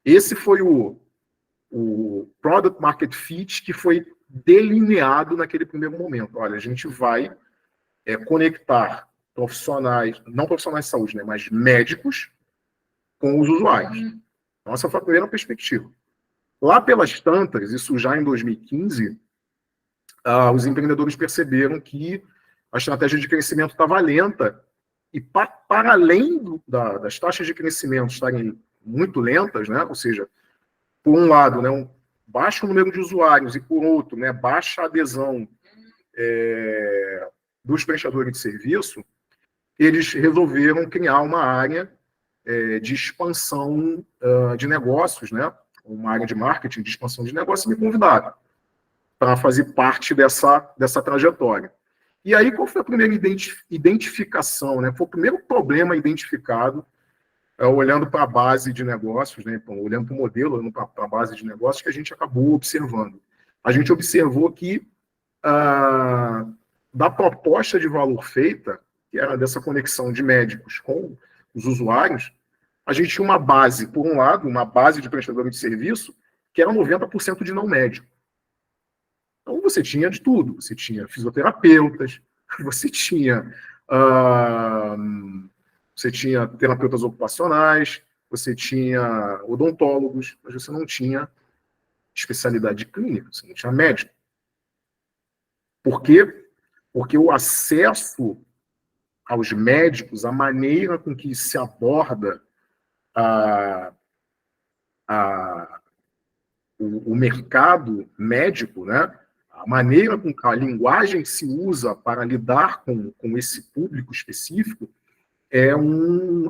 Esse foi o Product Market Fit que foi delineado naquele primeiro momento. Olha, a gente vai conectar profissionais, não profissionais de saúde, né, mas médicos com os usuários. Então, essa foi a primeira perspectiva. Lá pelas tantas, isso já em 2015, os empreendedores perceberam que a estratégia de crescimento estava lenta e, para além das taxas de crescimento estarem muito lentas, né, ou seja, por um lado, né, um baixo número de usuários e, por outro, né, baixa adesão dos prestadores de serviço, eles resolveram criar uma área de expansão de negócios, né, uma área de marketing de expansão de negócios, e me convidaram para fazer parte dessa trajetória. E aí, qual foi a primeira identificação? Né? Foi o primeiro problema identificado, olhando para a base de negócios, né? Então, olhando para o modelo, olhando para a base de negócios, que a gente acabou observando. A gente observou que, da proposta de valor feita, que era dessa conexão de médicos com os usuários, a gente tinha uma base, por um lado, uma base de prestadores de serviço, que era 90% de não médico. Então, você tinha de tudo. Você tinha fisioterapeutas, você tinha terapeutas ocupacionais, você tinha odontólogos, mas você não tinha especialidade clínica, você não tinha médico. Por quê? Porque o acesso aos médicos, a maneira com que se aborda o mercado médico, né? A maneira com que a linguagem que se usa para lidar com esse público específico é uma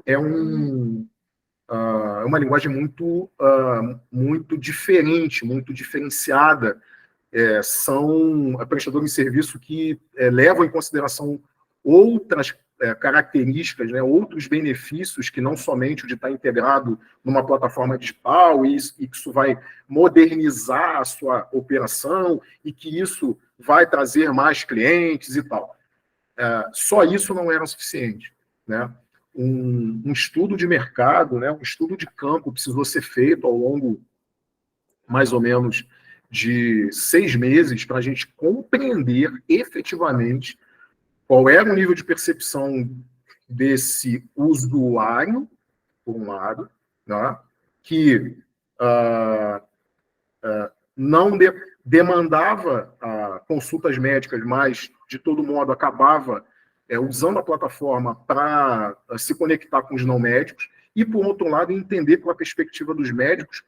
linguagem muito diferente, muito diferenciada. São prestadores de serviço que levam em consideração outras características, né, outros benefícios que não somente o de estar integrado numa plataforma digital, e que isso vai modernizar a sua operação e que isso vai trazer mais clientes e tal. Só isso não era suficiente, né? Um estudo de mercado, né, um estudo de campo precisou ser feito ao longo, mais ou menos, de 6 meses para a gente compreender efetivamente qual era o nível de percepção desse usuário, por um lado, né, que não demandava consultas médicas, mas, de todo modo, acabava usando a plataforma para se conectar com os não médicos, e, por outro lado, entender pela perspectiva dos médicos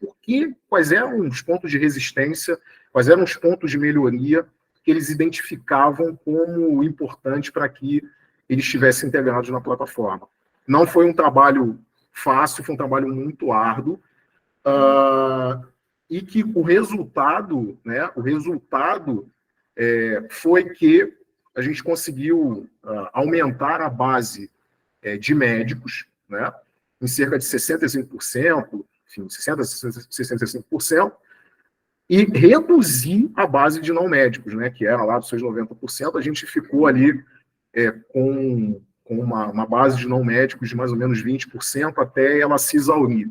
quais eram os pontos de resistência, quais eram os pontos de melhoria que eles identificavam como importante para que eles estivessem integrados na plataforma. Não foi um trabalho fácil, foi um trabalho muito árduo, e que o resultado, né, foi que a gente conseguiu aumentar a base de médicos, né, em cerca de 65%, enfim, 60% a 65%, e reduzir a base de não médicos, né, que era lá dos seus 90%, a gente ficou ali com uma base de não médicos de mais ou menos 20% até ela se exaurir.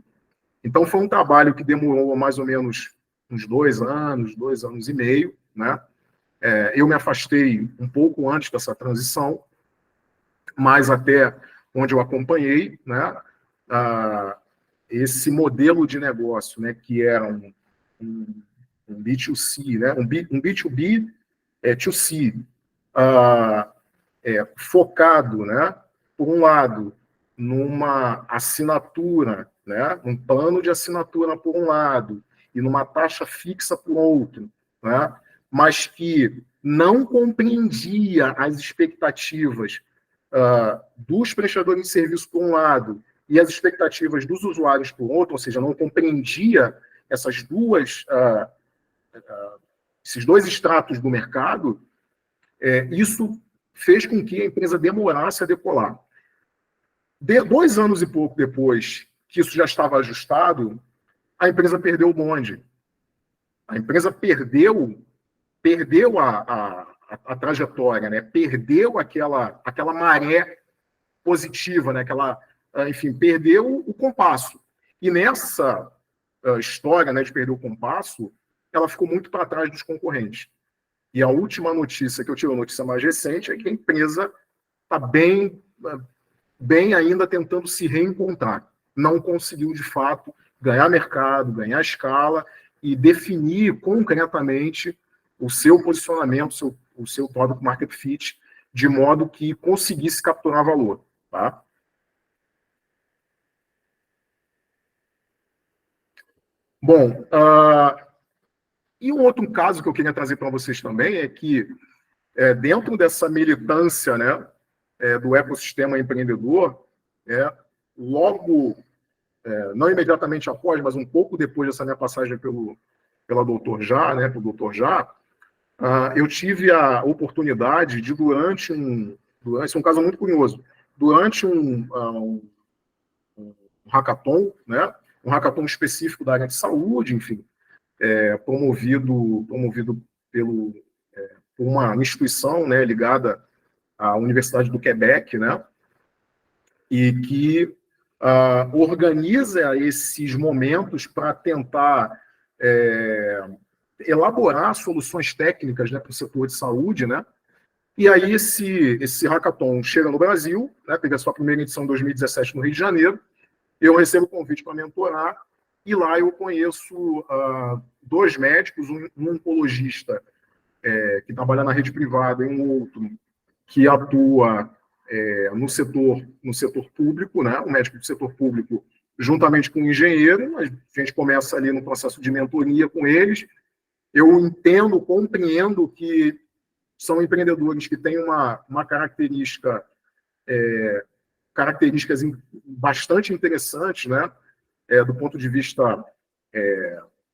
Então, foi um trabalho que demorou mais ou menos uns 2 anos e meio, né? Eu me afastei um pouco antes dessa transição, mas até onde eu acompanhei, né, esse modelo de negócio, né, que era um B2C, né, um B2B 2C, focado, né, por um lado, numa assinatura, né, um plano de assinatura por um lado, e numa taxa fixa por outro, né, mas que não compreendia as expectativas dos prestadores de serviço por um lado e as expectativas dos usuários por outro, ou seja, não compreendia esses dois estratos do mercado, isso fez com que a empresa demorasse a decolar. 2 anos e pouco depois que isso já estava ajustado, a empresa perdeu o bonde. A empresa perdeu a trajetória, né? Perdeu aquela maré positiva, né? Enfim, perdeu o compasso. E nessa história, né, de perder o compasso, ela ficou muito para trás dos concorrentes. E a última notícia que eu tive, a notícia mais recente, é que a empresa está bem ainda tentando se reencontrar. Não conseguiu, de fato, ganhar mercado, ganhar escala e definir concretamente o seu posicionamento, o seu product market fit, de modo que conseguisse capturar valor. Tá? Bom, e um outro caso que eu queria trazer para vocês também é que, dentro dessa militância, né, do ecossistema empreendedor, logo, não imediatamente após, mas um pouco depois dessa minha passagem pela Doutor Já, né, pelo Doutor Já, eu tive a oportunidade de, esse é um caso muito curioso, durante um hackathon, né, um hackathon específico da área de saúde, enfim, promovido por uma instituição, né, ligada à Universidade do Quebec, né, e que organiza esses momentos para tentar elaborar soluções técnicas, né, para o setor de saúde, né. E aí esse hackathon chega no Brasil, né, teve a sua primeira edição em 2017 no Rio de Janeiro. Eu recebo o convite para mentorar, e lá eu conheço 2 médicos, um oncologista que trabalha na rede privada e um outro que atua no setor público, né? Um médico do setor público juntamente com um engenheiro. A gente começa ali no processo de mentoria com eles. Eu entendo, compreendo que são empreendedores que têm uma características bastante interessantes, né? Do ponto de vista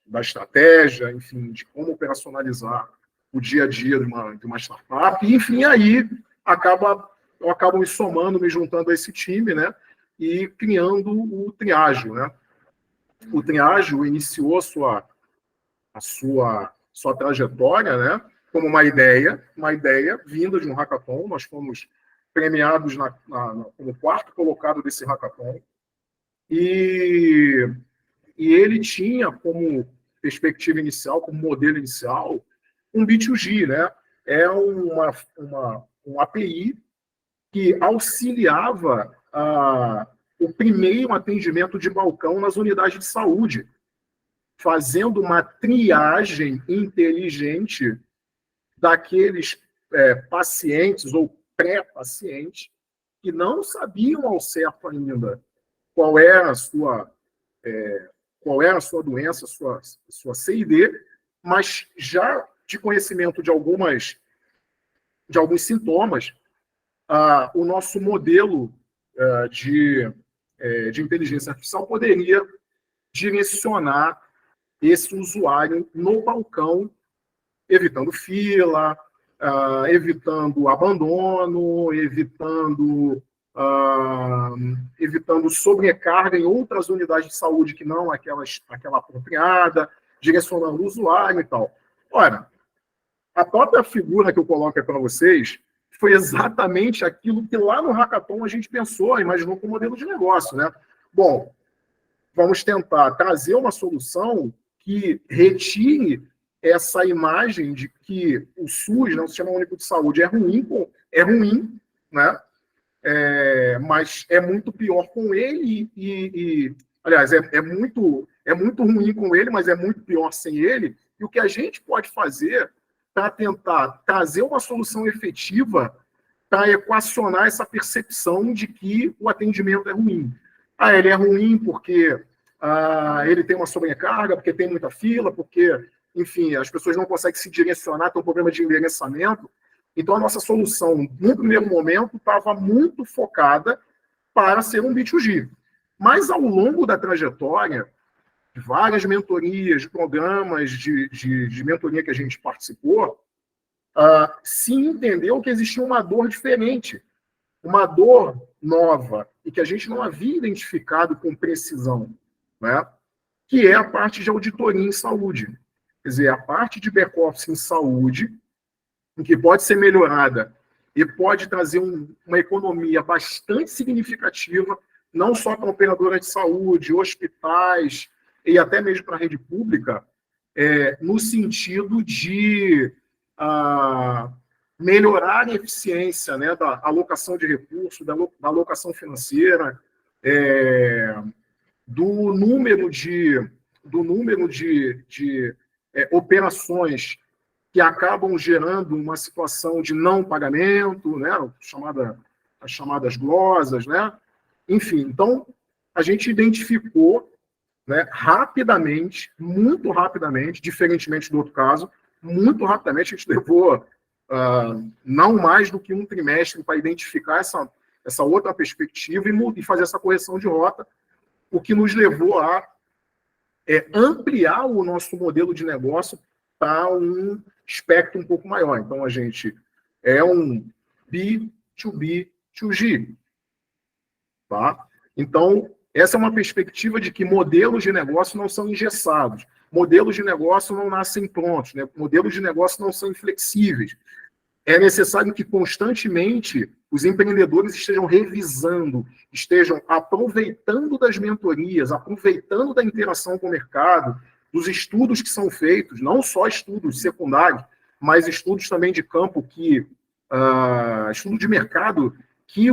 da estratégia, enfim, de como operacionalizar o dia a dia de uma startup. E, enfim, aí eu acabo me somando, me juntando a esse time, né? E criando o Triágio, né? O Triágio iniciou a sua trajetória, né? Como uma ideia vinda de um hackathon. Nós fomos premiados como 4º colocado desse hackathon. E ele tinha como perspectiva inicial, como modelo inicial, um B2G, né? Um API que auxiliava o primeiro atendimento de balcão nas unidades de saúde, fazendo uma triagem inteligente daqueles pacientes ou pré-pacientes que não sabiam ao certo ainda qual era a sua doença, sua CID, mas já de conhecimento de alguns sintomas, o nosso modelo de inteligência artificial poderia direcionar esse usuário no balcão, evitando fila, evitando abandono, evitando sobrecarga em outras unidades de saúde que não aquela apropriada, direcionando o usuário e tal. Ora, a própria figura que eu coloco para vocês foi exatamente aquilo que lá no hackathon a gente pensou, imaginou como modelo de negócio, né? Bom, vamos tentar trazer uma solução que retire essa imagem de que o SUS, né, o Sistema Único de Saúde, é ruim, né? Mas é muito pior com ele aliás, é muito ruim com ele, mas é muito pior sem ele. E o que a gente pode fazer para tentar trazer uma solução efetiva para equacionar essa percepção de que o atendimento é ruim. Ele é ruim porque ele tem uma sobrecarga, porque tem muita fila, porque, enfim, as pessoas não conseguem se direcionar, tem um problema de endereçamento. Então, a nossa solução, no primeiro momento, estava muito focada para ser um B2G. Mas, ao longo da trajetória, de várias mentorias, de programas de mentoria que a gente participou, se entendeu que existia uma dor diferente, uma dor nova, e que a gente não havia identificado com precisão, né? Que é a parte de auditoria em saúde. Quer dizer, a parte de back-office em saúde, que pode ser melhorada e pode trazer uma economia bastante significativa, não só para operadoras de saúde, hospitais e até mesmo para a rede pública, no sentido de melhorar a eficiência, né, da alocação de recursos, da alocação financeira, do número de operações que acabam gerando uma situação de não pagamento, né, as chamadas glosas, né? Enfim, então, a gente identificou, né, rapidamente, muito rapidamente, diferentemente do outro caso, muito rapidamente, a gente levou não mais do que um trimestre para identificar essa outra perspectiva e fazer essa correção de rota, o que nos levou a ampliar o nosso modelo de negócio para um espectro um pouco maior. Então, a gente é um B2B2G. Tá? Então, essa é uma perspectiva de que modelos de negócio não são engessados, modelos de negócio não nascem prontos, né? Modelos de negócio não são inflexíveis. É necessário que constantemente os empreendedores estejam revisando, estejam aproveitando das mentorias, aproveitando da interação com o mercado, dos estudos que são feitos, não só estudos secundários, mas estudos também de campo, estudo de mercado que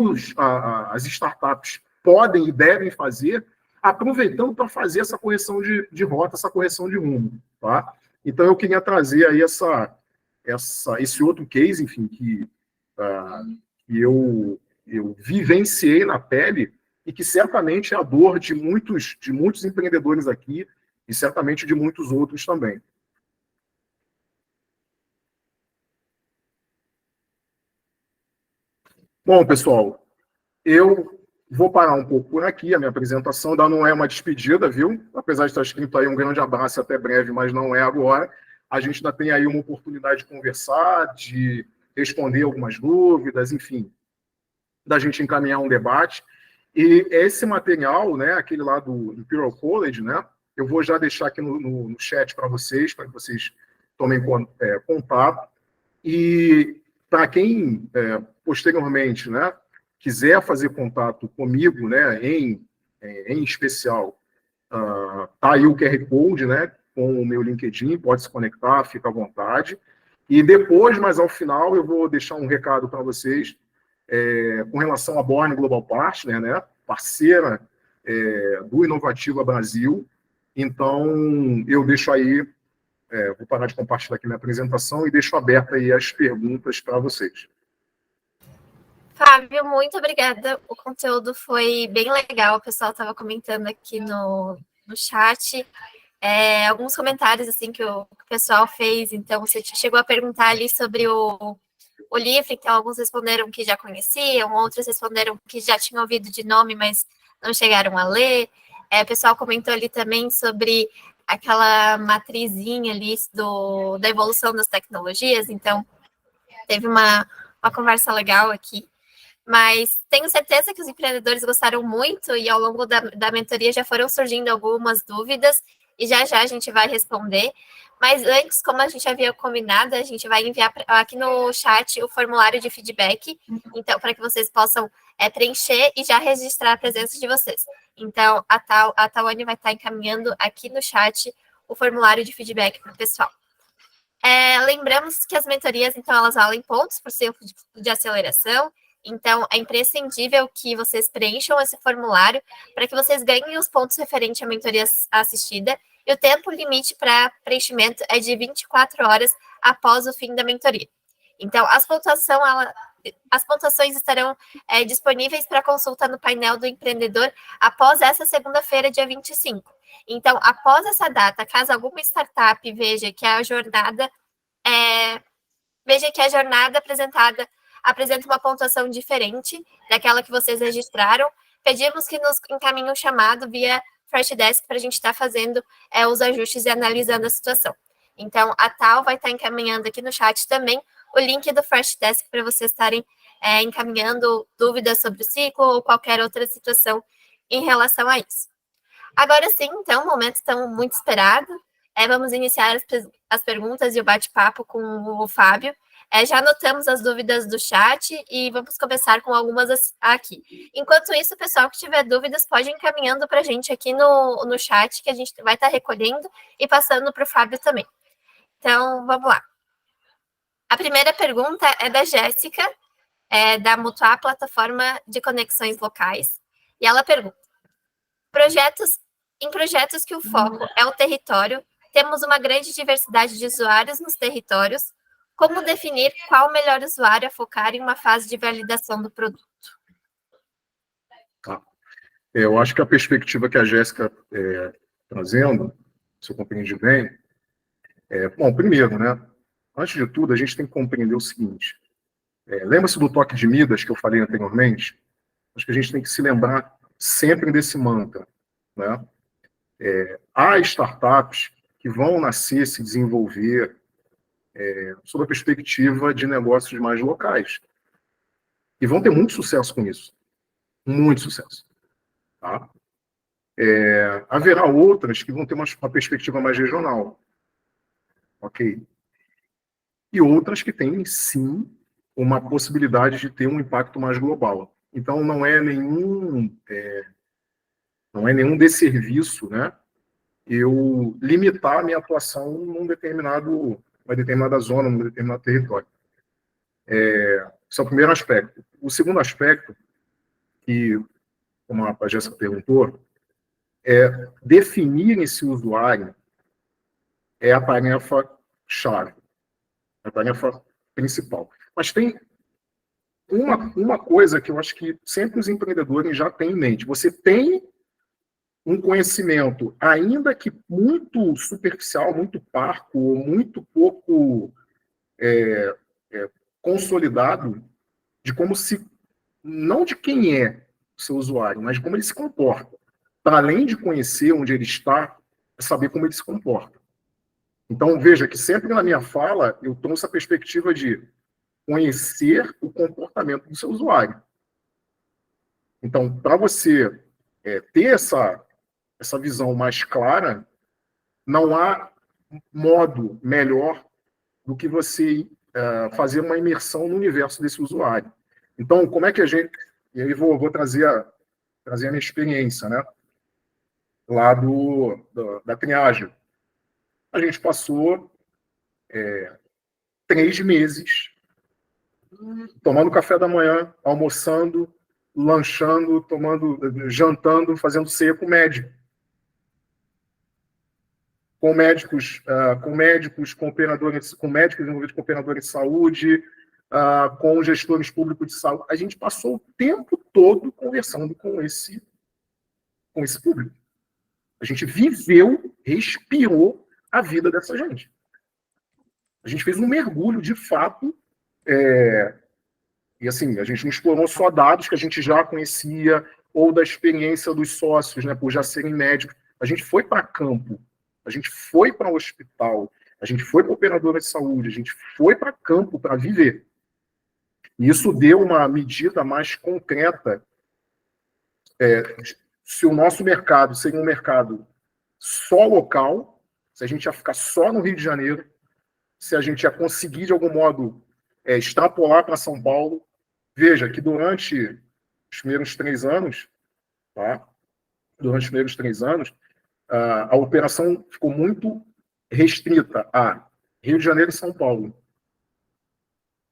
as startups podem e devem fazer, aproveitando para fazer essa correção de rota, essa correção de rumo. Tá? Então, eu queria trazer aí esse outro case, enfim, que eu vivenciei na pele e que certamente é a dor de muitos empreendedores aqui e certamente de muitos outros também. Bom, pessoal, eu vou parar um pouco por aqui. A minha apresentação ainda não é uma despedida, viu? Apesar de estar escrito aí um grande abraço até breve, mas não é agora. A gente ainda tem aí uma oportunidade de conversar, de responder algumas dúvidas, enfim, da gente encaminhar um debate. E esse material, né, aquele lá do Imperial College, né, eu vou já deixar aqui no chat para que vocês tomem contato. E para quem posteriormente, né, quiser fazer contato comigo, né, em especial, tá aí o QR Code, né, com o meu LinkedIn, pode se conectar, fica à vontade. E depois, mais ao final, eu vou deixar um recado para vocês com relação à Born Global Partner, né, parceira do Inovativa Brasil. Então, eu deixo aí, vou parar de compartilhar aqui minha apresentação e deixo aberta aí as perguntas para vocês. Fábio, muito obrigada. O conteúdo foi bem legal. O pessoal estava comentando aqui no chat. Alguns comentários assim que o pessoal fez. Então, você chegou a perguntar ali sobre o livro. Então, alguns responderam que já conheciam, outros responderam que já tinham ouvido de nome, mas não chegaram a ler. O pessoal comentou ali também sobre aquela matrizinha ali da evolução das tecnologias. Então, teve uma conversa legal aqui. Mas tenho certeza que os empreendedores gostaram muito e ao longo da mentoria já foram surgindo algumas dúvidas e já a gente vai responder. Mas antes, como a gente havia combinado, a gente vai enviar aqui no chat o formulário de feedback, então, para que vocês possam preencher e já registrar a presença de vocês. Então, a Tawane vai estar encaminhando aqui no chat o formulário de feedback para o pessoal. Lembramos que as mentorias, então, elas valem pontos por cento de aceleração. Então, é imprescindível que vocês preencham esse formulário para que vocês ganhem os pontos referentes à mentoria assistida. E o tempo limite para preenchimento é de 24 horas após o fim da mentoria. Então, as pontuações estarão disponíveis para consulta no painel do empreendedor após essa segunda-feira, dia 25. Então, após essa data, caso alguma startup veja que a jornada apresenta uma pontuação diferente daquela que vocês registraram, pedimos que nos encaminhem um chamado via Freshdesk para a gente estar fazendo os ajustes e analisando a situação. Então, a Tal vai estar encaminhando aqui no chat também o link do First Desk para vocês estarem encaminhando dúvidas sobre o ciclo ou qualquer outra situação em relação a isso. Agora sim, então, um momento tão muito esperado. Vamos iniciar as perguntas e o bate-papo com o Fábio. Já anotamos as dúvidas do chat e vamos começar com algumas aqui. Enquanto isso, o pessoal que tiver dúvidas pode ir encaminhando para a gente aqui no chat, que a gente vai estar recolhendo e passando para o Fábio também. Então, vamos lá. A primeira pergunta é da Jéssica, da Mutuá Plataforma de Conexões Locais. E ela pergunta: em projetos que o foco é o território, temos uma grande diversidade de usuários nos territórios. Como definir qual o melhor usuário a focar em uma fase de validação do produto? Eu acho que a perspectiva que a Jéssica trazendo, se eu compreendi bem, bom, primeiro, né? Antes de tudo, a gente tem que compreender o seguinte. Lembra-se do toque de Midas que eu falei anteriormente? Acho que a gente tem que se lembrar sempre desse mantra, né? Há startups que vão nascer, se desenvolver sob a perspectiva de negócios mais locais. E vão ter muito sucesso com isso. Muito sucesso. Tá? Haverá outras que vão ter uma perspectiva mais regional. Ok? E outras que têm, sim, uma possibilidade de ter um impacto mais global. Então, não é nenhum desserviço, né, eu limitar a minha atuação uma determinada zona, num determinado território. Esse é o primeiro aspecto. O segundo aspecto, que, como a Jéssica perguntou, definir esse usuário é a tarefa-chave, a tarefa principal. Mas tem uma coisa que eu acho que sempre os empreendedores já têm em mente. Você tem um conhecimento, ainda que muito superficial, muito parco, ou muito pouco consolidado, de como não de quem é o seu usuário, mas de como ele se comporta. Para além de conhecer onde ele está, é saber como ele se comporta. Então, veja que sempre na minha fala, eu trouxe a perspectiva de conhecer o comportamento do seu usuário. Então, para você ter essa visão mais clara, não há modo melhor do que você fazer uma imersão no universo desse usuário. Então, como é que a gente... E aí vou trazer a minha experiência, né? Lá da triagem. A gente passou 3 meses tomando café da manhã, almoçando, lanchando, jantando, fazendo ceia com médico. Com médicos envolvidos com operadores de saúde, com gestores públicos de saúde. A gente passou o tempo todo conversando com esse público. A gente viveu, respirou a vida dessa gente. A gente fez um mergulho, de fato, e assim, a gente não explorou só dados que a gente já conhecia, ou da experiência dos sócios, né, por já serem médicos. A gente foi para campo, a gente foi para o hospital, a gente foi para a operadora de saúde, a gente foi para campo para viver. E isso deu uma medida mais concreta se o nosso mercado seria um mercado só local, se a gente ia ficar só no Rio de Janeiro, se a gente ia conseguir, de algum modo, extrapolar para São Paulo. Veja que durante os primeiros 3 anos, tá? A operação ficou muito restrita a Rio de Janeiro e São Paulo.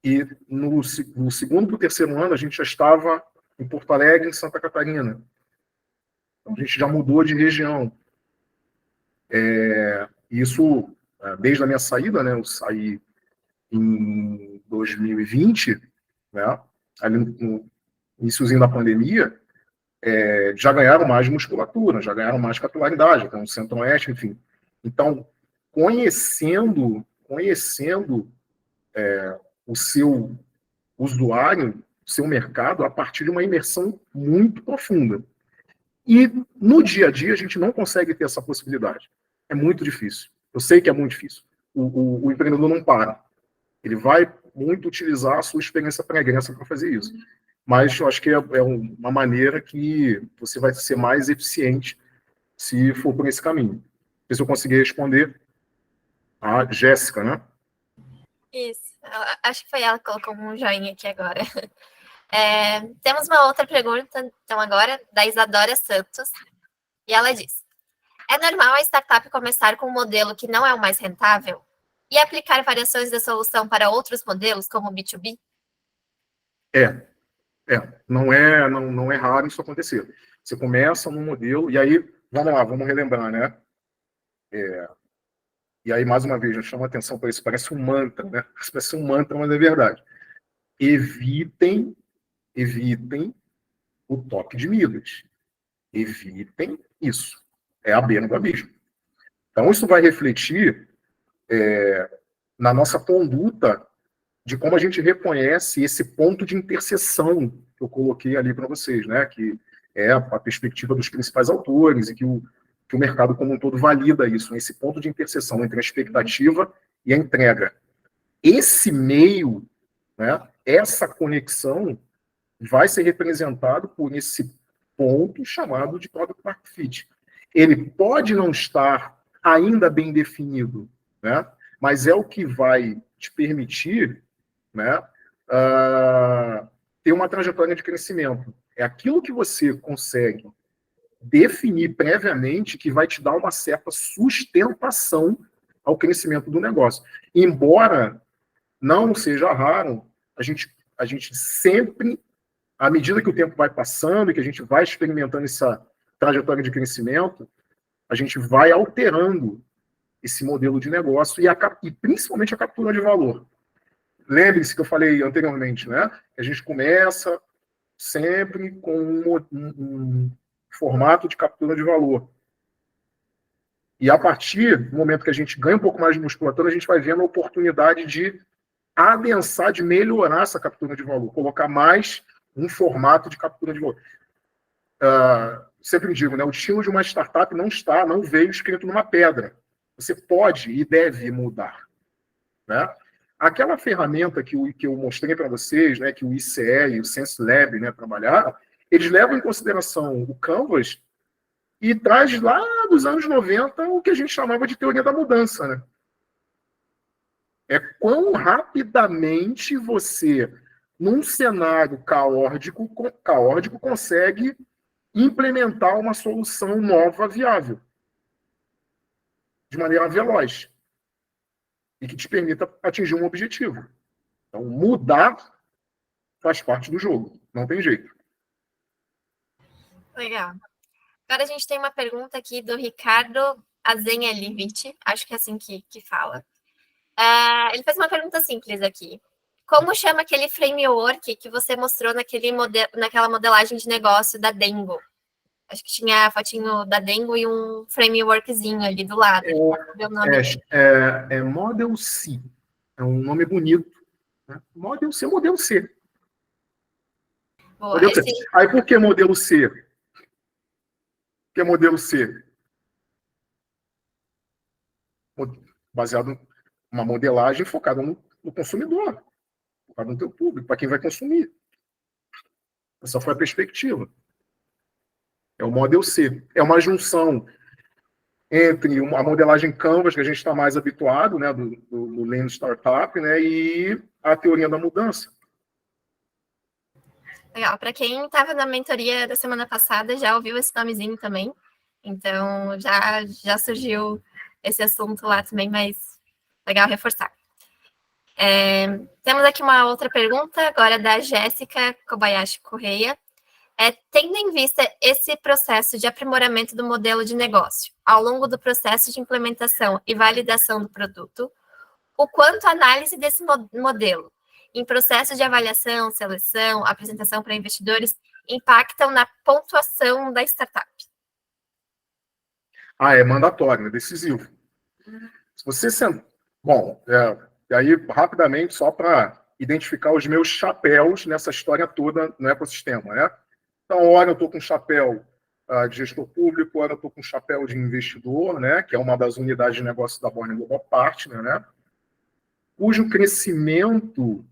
E no segundo para o terceiro ano, a gente já estava em Porto Alegre, em Santa Catarina. Então, a gente já mudou de região. Isso, desde a minha saída, né, eu saí em 2020, né, ali no iníciozinho da pandemia, já ganharam mais musculatura, já ganharam mais capilaridade, então, Centro-Oeste, enfim. Então, conhecendo o seu usuário, o seu mercado, a partir de uma imersão muito profunda. E no dia a dia a gente não consegue ter essa possibilidade. É muito difícil. Eu sei que é muito difícil. O empreendedor não para. Ele vai muito utilizar a sua experiência pregressa para fazer isso. Mas eu acho que é uma maneira que você vai ser mais eficiente se for por esse caminho. Não sei se eu consegui responder a Jéssica, né? Isso. Acho que foi ela que colocou um joinha aqui agora. Temos uma outra pergunta, então, agora, da Isadora Santos. E ela diz: é normal a startup começar com um modelo que não é o mais rentável e aplicar variações da solução para outros modelos, como o B2B? Não é raro isso acontecer. Você começa num modelo, e aí, vamos lá, vamos relembrar, né? E aí, mais uma vez, eu chamo a atenção para isso, parece um mantra, né? Parece um mantra, mas é verdade. Evitem o toque de Midas. Evitem isso. É a beira do abismo. Então, isso vai refletir na nossa conduta de como a gente reconhece esse ponto de interseção que eu coloquei ali para vocês, né? Que é a perspectiva dos principais autores e que o mercado como um todo valida isso, esse ponto de interseção entre a expectativa e a entrega. Esse meio, né, essa conexão vai ser representado por esse ponto chamado de Product Market Fit. Ele pode não estar ainda bem definido, né, mas é o que vai te permitir, né, ter uma trajetória de crescimento. É aquilo que você consegue definir previamente que vai te dar uma certa sustentação ao crescimento do negócio. Embora não seja raro, a gente sempre, à medida que o tempo vai passando e que a gente vai experimentando essa trajetória de crescimento, a gente vai alterando esse modelo de negócio e principalmente a captura de valor. Lembre-se que eu falei anteriormente, né? A gente começa sempre com um formato de captura de valor. E a partir do momento que a gente ganha um pouco mais de musculatura, a gente vai vendo a oportunidade de adensar, de melhorar essa captura de valor, colocar mais um formato de captura de valor. Sempre digo, né? O destino de uma startup não veio escrito numa pedra. Você pode e deve mudar, né? Aquela ferramenta que eu mostrei para vocês, né, que o ICE e o Sense Lab, né, trabalharam, eles levam em consideração o Canvas e traz lá dos anos 90 o que a gente chamava de teoria da mudança, né? É quão rapidamente você, num cenário caótico, consegue implementar uma solução nova viável, de maneira veloz, e que te permita atingir um objetivo. Então, mudar faz parte do jogo, não tem jeito. Legal. Agora a gente tem uma pergunta aqui do Ricardo Azenelivich, acho que é assim que fala. Ele fez uma pergunta simples aqui. Como chama aquele framework que você mostrou naquela modelagem de negócio da Dengo? Acho que tinha a fotinho da Dengo e um frameworkzinho ali do lado. É Model C. É um nome bonito. Né? Model C. Boa, modelo C. Aí por que modelo C? Por que modelo C? Baseado em uma modelagem focada no consumidor, focada no teu público, para quem vai consumir. Essa foi a perspectiva. É o Model C. É uma junção entre a modelagem Canvas, que a gente está mais habituado, né, do Lean Startup, né, e a teoria da mudança. Legal. Para quem estava na mentoria da semana passada, já ouviu esse nomezinho também. Então, já surgiu esse assunto lá também, mas legal reforçar. Temos aqui uma outra pergunta, agora da Jéssica Kobayashi Correia. Tendo em vista esse processo de aprimoramento do modelo de negócio, ao longo do processo de implementação e validação do produto, o quanto a análise desse modelo, em processo de avaliação, seleção, apresentação para investidores, impactam na pontuação da startup? É mandatório, é decisivo. Se você Bom, e aí, rapidamente, só para identificar os meus chapéus nessa história toda no ecossistema, né? Então, ora eu estou com chapéu de gestor público, ora eu estou com chapéu de investidor, né? Que é uma das unidades de negócio da Born Global Partner, né? Cujo crescimento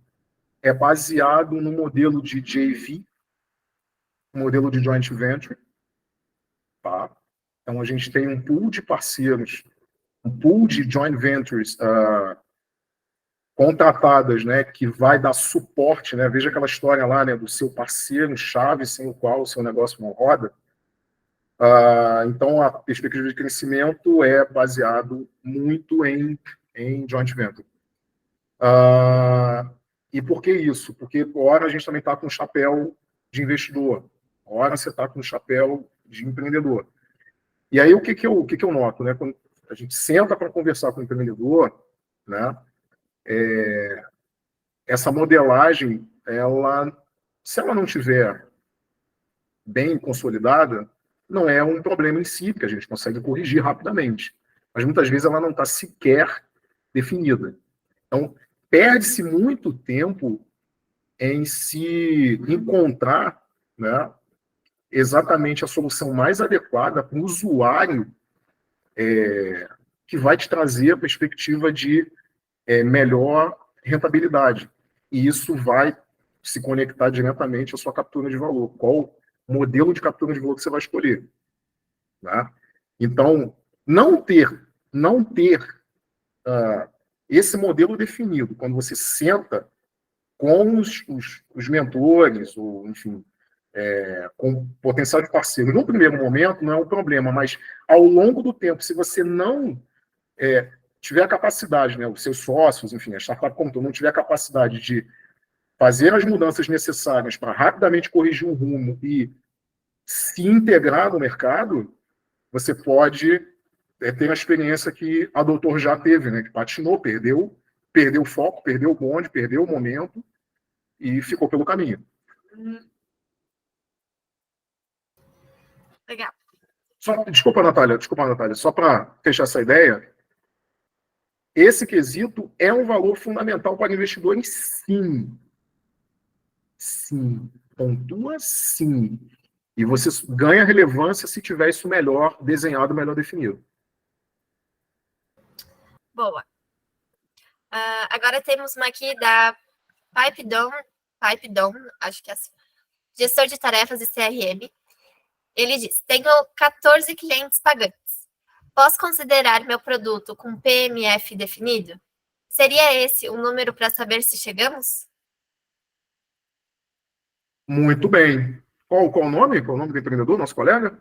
é baseado no modelo de JV, modelo de joint venture. Tá? Então, a gente tem um pool de parceiros, um pool de joint ventures contratadas, né, que vai dar suporte, né? Veja aquela história lá, né, do seu parceiro-chave, sem o qual o seu negócio não roda. Então, a perspectiva de crescimento é baseado muito em joint venture. E por que isso? Porque, ora, a gente também está com um chapéu de investidor, ora, você está com um chapéu de empreendedor. E aí, o que eu noto? Né? Quando a gente senta para conversar com o empreendedor, né, essa modelagem, se ela não tiver bem consolidada, não é um problema em si, porque a gente consegue corrigir rapidamente. Mas muitas vezes ela não está sequer definida. Então, perde-se muito tempo em se encontrar, né, exatamente a solução mais adequada para o usuário que vai te trazer a perspectiva de melhor rentabilidade. E isso vai se conectar diretamente à sua captura de valor. Qual modelo de captura de valor que você vai escolher? Né? Então, não ter esse modelo definido, quando você senta com os mentores, ou, enfim, com potenciais parceiros, no primeiro momento não é um problema, mas ao longo do tempo, se você não tiver a capacidade, né, os seus sócios, enfim, a startup como todo, não tiver a capacidade de fazer as mudanças necessárias para rapidamente corrigir um rumo e se integrar no mercado, você pode ter a experiência que a doutor já teve, né, que patinou, perdeu o foco, perdeu o bonde, perdeu o momento e ficou pelo caminho. Legal. Desculpa, Natália, só para fechar essa ideia, esse quesito é um valor fundamental para investidores, sim. Sim. Pontua sim. E você ganha relevância se tiver isso melhor desenhado, melhor definido. Boa. Agora temos uma aqui da Pipe Dome, acho que é assim. Gestor de tarefas e CRM. Ele diz: tenho 14 clientes pagantes. Posso considerar meu produto com PMF definido? Seria esse o número para saber se chegamos? Muito bem. Qual o nome? Qual o nome do empreendedor, nosso colega?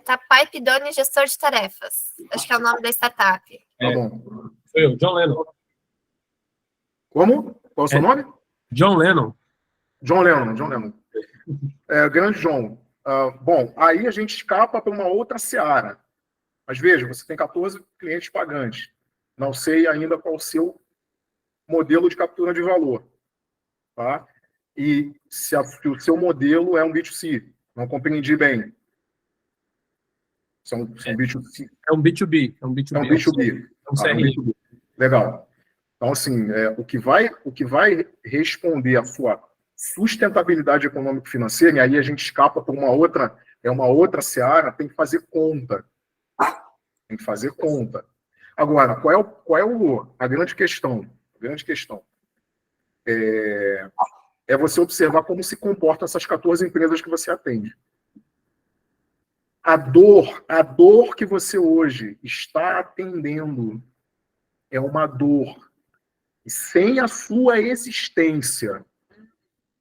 Tá Pipe Dome, gestor de tarefas. Acho que é o nome da startup. Tá bom. Sou eu, John Lennon. Como? Qual é o seu nome? John Lennon. John Lennon. Grande John. Bom, aí a gente escapa para uma outra seara. Mas veja, você tem 14 clientes pagantes. Não sei ainda qual o seu modelo de captura de valor. Tá? E se o seu modelo é um B2C. Não compreendi bem. São B2C. É um B2B. É um B2B. É um B2B. É um CRM. B2B. Legal. Então, assim, o que vai responder a sua sustentabilidade econômico-financeira, e aí a gente escapa para uma outra seara, tem que fazer conta. Tem que fazer conta. Agora, qual é a grande questão? A grande questão é você observar como se comportam essas 14 empresas que você atende. A dor que você hoje está atendendo é uma dor. E sem a sua existência,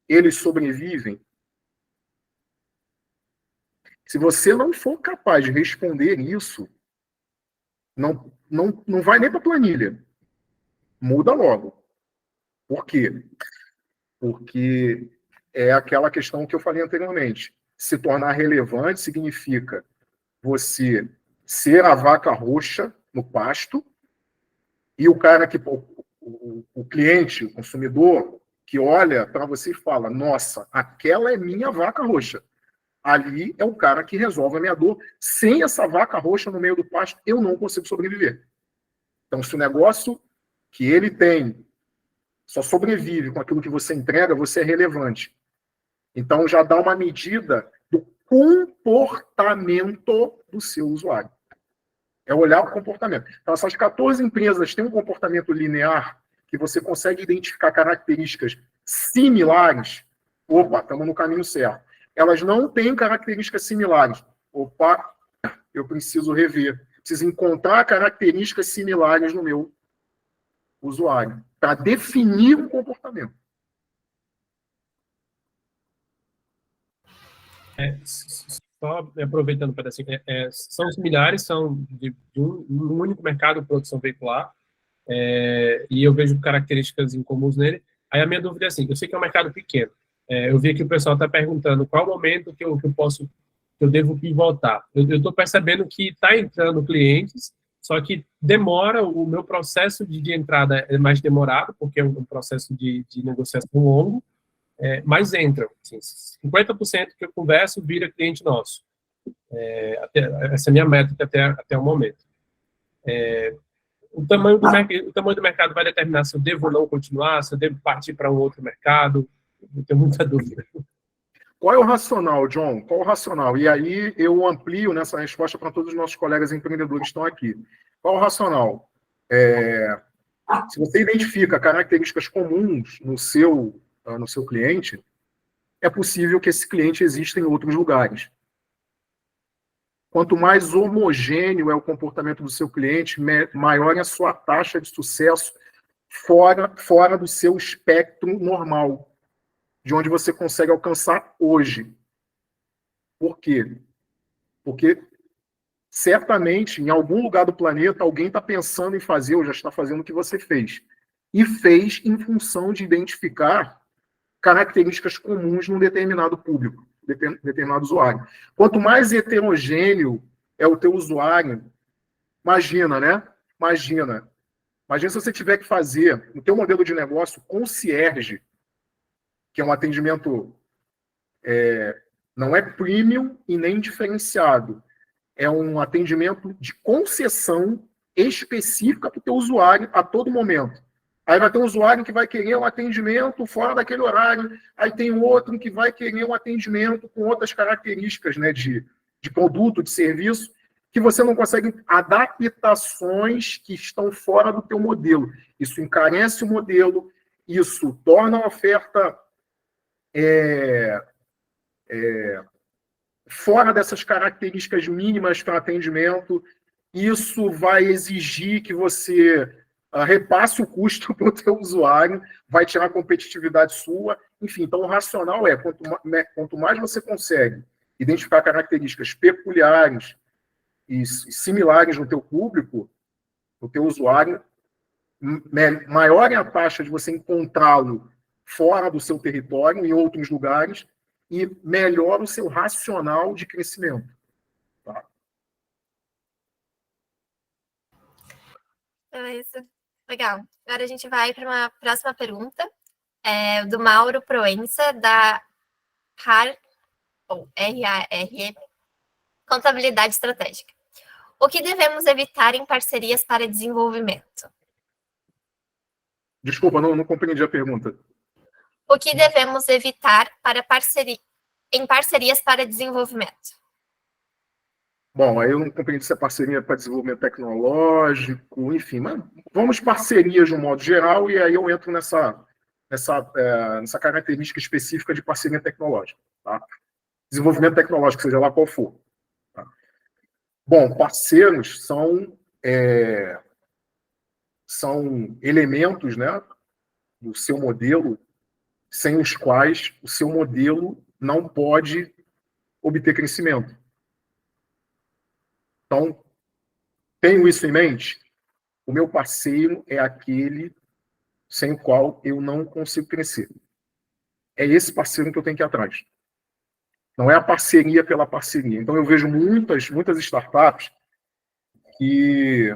eles sobrevivem? Se você não for capaz de responder isso, não vai nem para a planilha. Muda logo. Por quê? Porque é aquela questão que eu falei anteriormente. Se tornar relevante significa você ser a vaca roxa no pasto e o cara que... O cliente, o consumidor, que olha para você e fala: nossa, aquela é minha vaca roxa. Ali é o cara que resolve a minha dor. Sem essa vaca roxa no meio do pasto, eu não consigo sobreviver. Então, se o negócio que ele tem só sobrevive com aquilo que você entrega, você é relevante. Então, já dá uma medida do comportamento do seu usuário. É olhar o comportamento. Então, essas 14 empresas têm um comportamento linear que você consegue identificar características similares, opa, estamos no caminho certo. Elas não têm características similares. Opa, eu preciso rever. Preciso encontrar características similares no meu usuário para definir um comportamento. Só aproveitando um pedacinho, são similares, são de um único mercado de produção veicular, e eu vejo características incomuns nele. Aí a minha dúvida é assim, eu sei que é um mercado pequeno, eu vi que o pessoal está perguntando qual o momento que eu devo pivotar. Eu estou percebendo que está entrando clientes, só que demora, o meu processo de entrada é mais demorado, porque é um processo de negociação longo, mas entram. Assim, 50% que eu converso vira cliente nosso. Essa é a minha métrica até o momento. O tamanho do mercado vai determinar se eu devo ou não continuar, se eu devo partir para um outro mercado. Eu tenho muita dúvida. Qual é o racional, John? Qual é o racional? E aí eu amplio nessa resposta para todos os nossos colegas empreendedores que estão aqui. Qual é o racional? Se você identifica características comuns no seu cliente, é possível que esse cliente exista em outros lugares. Quanto mais homogêneo é o comportamento do seu cliente, maior é a sua taxa de sucesso fora do seu espectro normal, de onde você consegue alcançar hoje. Por quê? Porque certamente, em algum lugar do planeta, alguém está pensando em fazer, ou já está fazendo o que você fez. E fez em função de identificar características comuns num determinado público, determinado usuário. Quanto mais heterogêneo é o teu usuário, imagina, né? Imagina se você tiver que fazer no teu modelo de negócio concierge, que é um atendimento não é premium e nem diferenciado, é um atendimento de concessão específica para o teu usuário a todo momento. Aí vai ter um usuário que vai querer um atendimento fora daquele horário, aí tem outro que vai querer um atendimento com outras características, né, de produto, de serviço, que você não consegue adaptações que estão fora do teu modelo. Isso encarece o modelo, isso torna a oferta fora dessas características mínimas para atendimento. Isso vai exigir que você repasse o custo para o teu usuário, vai tirar a competitividade sua. Enfim, então o racional é, quanto mais você consegue identificar características peculiares e similares no teu público, no teu usuário, maior é a taxa de você encontrá-lo fora do seu território, em outros lugares, e melhor o seu racional de crescimento. Tá? Beleza. Legal. Agora a gente vai para uma próxima pergunta, do Mauro Proença, da RAR, ou RARM, Contabilidade Estratégica. O que devemos evitar em parcerias para desenvolvimento? Desculpa, não compreendi a pergunta. O que devemos evitar em parcerias para desenvolvimento? Bom, aí eu não compreendi se é parceria para desenvolvimento tecnológico, enfim, mas vamos parcerias de um modo geral, e aí eu entro nessa característica específica de parceria tecnológica. Tá? Desenvolvimento tecnológico, seja lá qual for. Tá? Bom, parceiros são elementos, né, do seu modelo, sem os quais o seu modelo não pode obter crescimento. Então, tenho isso em mente? O meu parceiro é aquele sem o qual eu não consigo crescer. É esse parceiro que eu tenho que ir atrás. Não é a parceria pela parceria. Então, eu vejo muitas startups que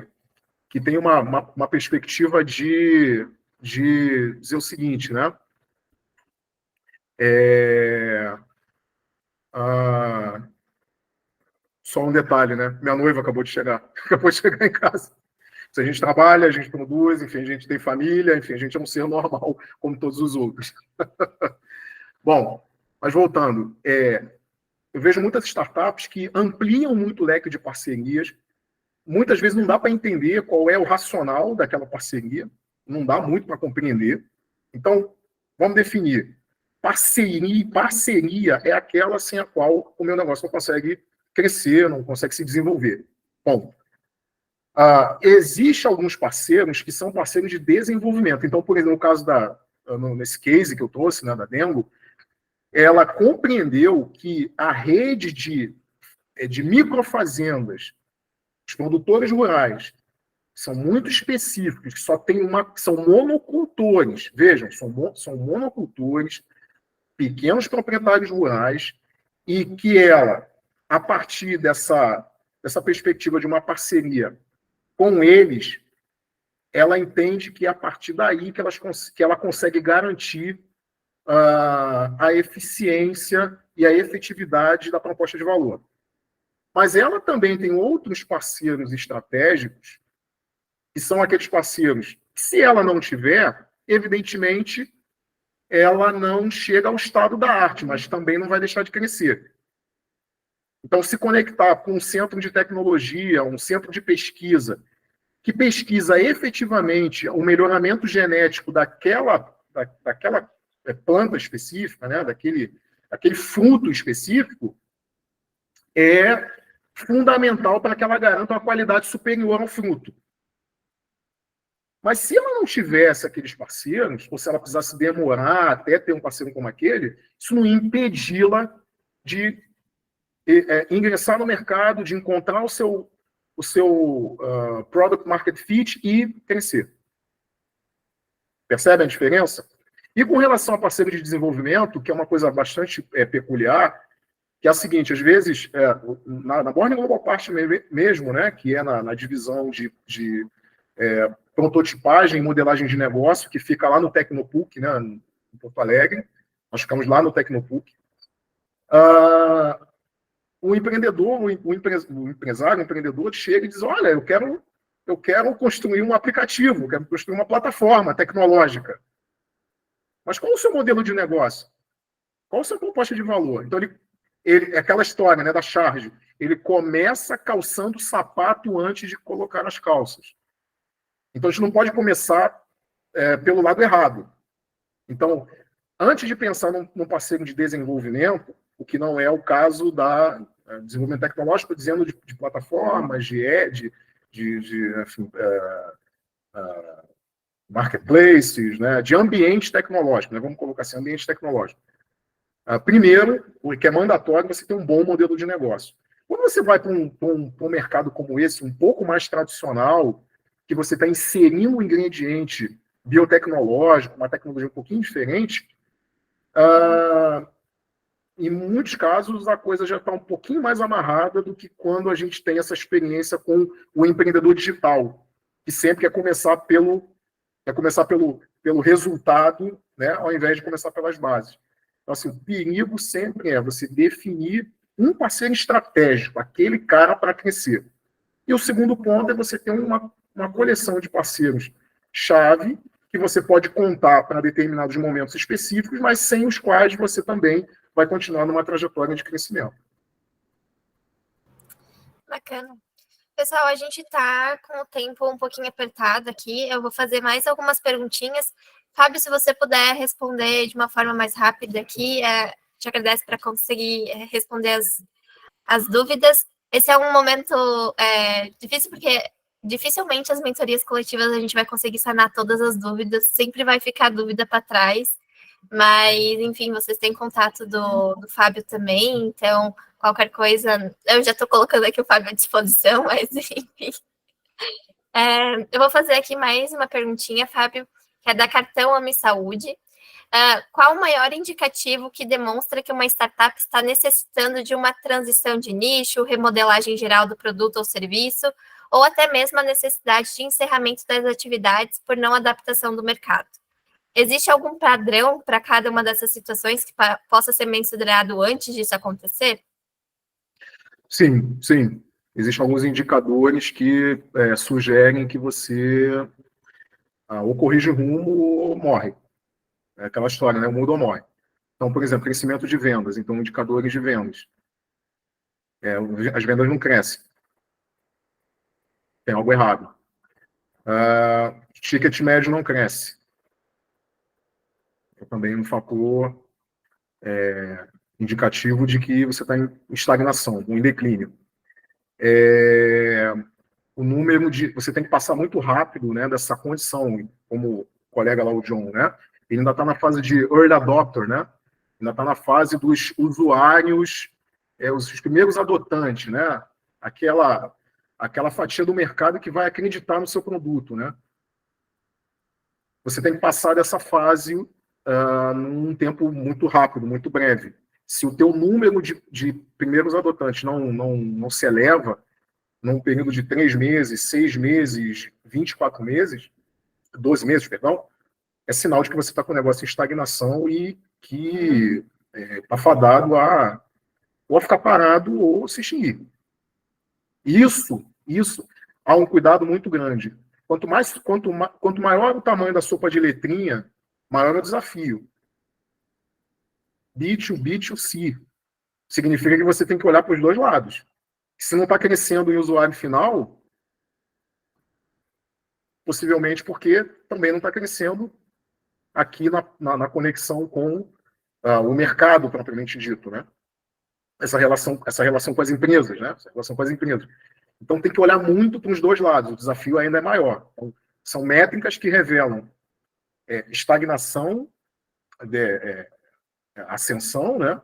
têm uma perspectiva de dizer o seguinte, né? Só um detalhe, né? Minha noiva acabou de chegar em casa. Se a gente trabalha, a gente produz, enfim, a gente tem família, enfim, a gente é um ser normal, como todos os outros. Bom, mas voltando, eu vejo muitas startups que ampliam muito o leque de parcerias. Muitas vezes não dá para entender qual é o racional daquela parceria. não dá muito para compreender. Então, vamos definir. Parceria é aquela sem a qual o meu negócio não consegue crescer, não consegue se desenvolver. Bom, existe alguns parceiros que são parceiros de desenvolvimento. Então, por exemplo, no caso nesse case que eu trouxe, né, da Dengo, ela compreendeu que a rede de microfazendas, os produtores rurais, são muito específicos, que só tem são monocultores. Vejam, são monocultores, pequenos proprietários rurais, e que ela, a partir dessa perspectiva de uma parceria com eles, ela entende que é a partir daí que ela consegue garantir a eficiência e a efetividade da proposta de valor. Mas ela também tem outros parceiros estratégicos, que são aqueles parceiros que, se ela não tiver, evidentemente, ela não chega ao estado da arte, mas também não vai deixar de crescer. Então, se conectar com um centro de tecnologia, um centro de pesquisa, que pesquisa efetivamente o melhoramento genético daquela planta específica, né, daquele fruto específico, é fundamental para que ela garanta uma qualidade superior ao fruto. Mas se ela não tivesse aqueles parceiros, ou se ela precisasse demorar até ter um parceiro como aquele, isso não ia impedi-la de ingressar no mercado, de encontrar o seu product market fit e crescer. Percebe a diferença? E com relação a parceiro de desenvolvimento, que é uma coisa bastante peculiar, que é a seguinte: às vezes, na Born Global Part mesmo, né, que é na divisão de prototipagem e modelagem de negócio, que fica lá no Tecnopuc, né, em Porto Alegre, nós ficamos lá no Tecnopuc, o empreendedor, o empresário, o empreendedor chega e diz: olha, eu quero construir um aplicativo, eu quero construir uma plataforma tecnológica. Mas qual é o seu modelo de negócio? Qual é a sua proposta de valor? Então, é aquela história, né, da charge. Ele começa calçando o sapato antes de colocar as calças. Então, a gente não pode começar pelo lado errado. Então, antes de pensar num parceiro de desenvolvimento, o que não é o caso da desenvolvimento tecnológico, dizendo de plataformas, marketplaces, né, de ambiente tecnológico, né, vamos colocar assim, ambiente tecnológico. Primeiro, o que é mandatório, você ter um bom modelo de negócio. Quando você vai para um mercado como esse, um pouco mais tradicional, que você está inserindo um ingrediente biotecnológico, uma tecnologia um pouquinho diferente, em muitos casos a coisa já está um pouquinho mais amarrada do que quando a gente tem essa experiência com o empreendedor digital, que sempre quer começar pelo resultado, né, ao invés de começar pelas bases. Então, assim, o perigo sempre é você definir um parceiro estratégico, aquele cara para crescer. E o segundo ponto é você ter uma coleção de parceiros-chave que você pode contar para determinados momentos específicos, mas sem os quais você também vai continuar numa trajetória de crescimento. Bacana. Pessoal, a gente está com o tempo um pouquinho apertado aqui. Eu vou fazer mais algumas perguntinhas. Fábio, se você puder responder de uma forma mais rápida aqui, te agradeço para conseguir responder as dúvidas. Esse é um momento difícil, porque dificilmente as mentorias coletivas a gente vai conseguir sanar todas as dúvidas, sempre vai ficar dúvida para trás, mas, enfim, vocês têm contato do Fábio também, então, qualquer coisa, eu já estou colocando aqui o Fábio à disposição, mas, enfim. Eu vou fazer aqui mais uma perguntinha, Fábio, que é da Cartão Ami Saúde. Qual o maior indicativo que demonstra que uma startup está necessitando de uma transição de nicho, remodelagem geral do produto ou serviço, ou até mesmo a necessidade de encerramento das atividades por não adaptação do mercado? Existe algum padrão para cada uma dessas situações que possa ser mensurado antes disso acontecer? Sim, sim. Existem alguns indicadores que sugerem que você ou corrige rumo ou morre. É aquela história, né? Muda ou morre. Então, por exemplo, crescimento de vendas. Então, indicadores de vendas. As vendas não crescem. Tem algo errado. Ticket médio não cresce. É também um fator indicativo de que você está em estagnação, em declínio. O número de... Você tem que passar muito rápido, né, dessa condição, como o colega lá, o John, né? Ele ainda está na fase de early adopter, né? Ainda está na fase dos usuários, os primeiros adotantes, né? Aquela fatia do mercado que vai acreditar no seu produto, né? Você tem que passar dessa fase num tempo muito rápido, muito breve. Se o teu número de primeiros adotantes não se eleva num período de 3 meses, 6 meses, 24 meses, 12 meses, perdão, é sinal de que você está com o negócio em estagnação e que está fadado a ou ficar parado ou se extinguir. Isso, há um cuidado muito grande. Quanto maior o tamanho da sopa de letrinha, maior é o desafio. B2B2C. Significa que você tem que olhar para os dois lados. Se não está crescendo em usuário final, possivelmente porque também não está crescendo aqui na conexão com o mercado, propriamente dito, né? Essa relação com as empresas, né? Essa relação com as empresas. Então tem que olhar muito para os dois lados, o desafio ainda é maior. Então, são métricas que revelam estagnação, ascensão, né?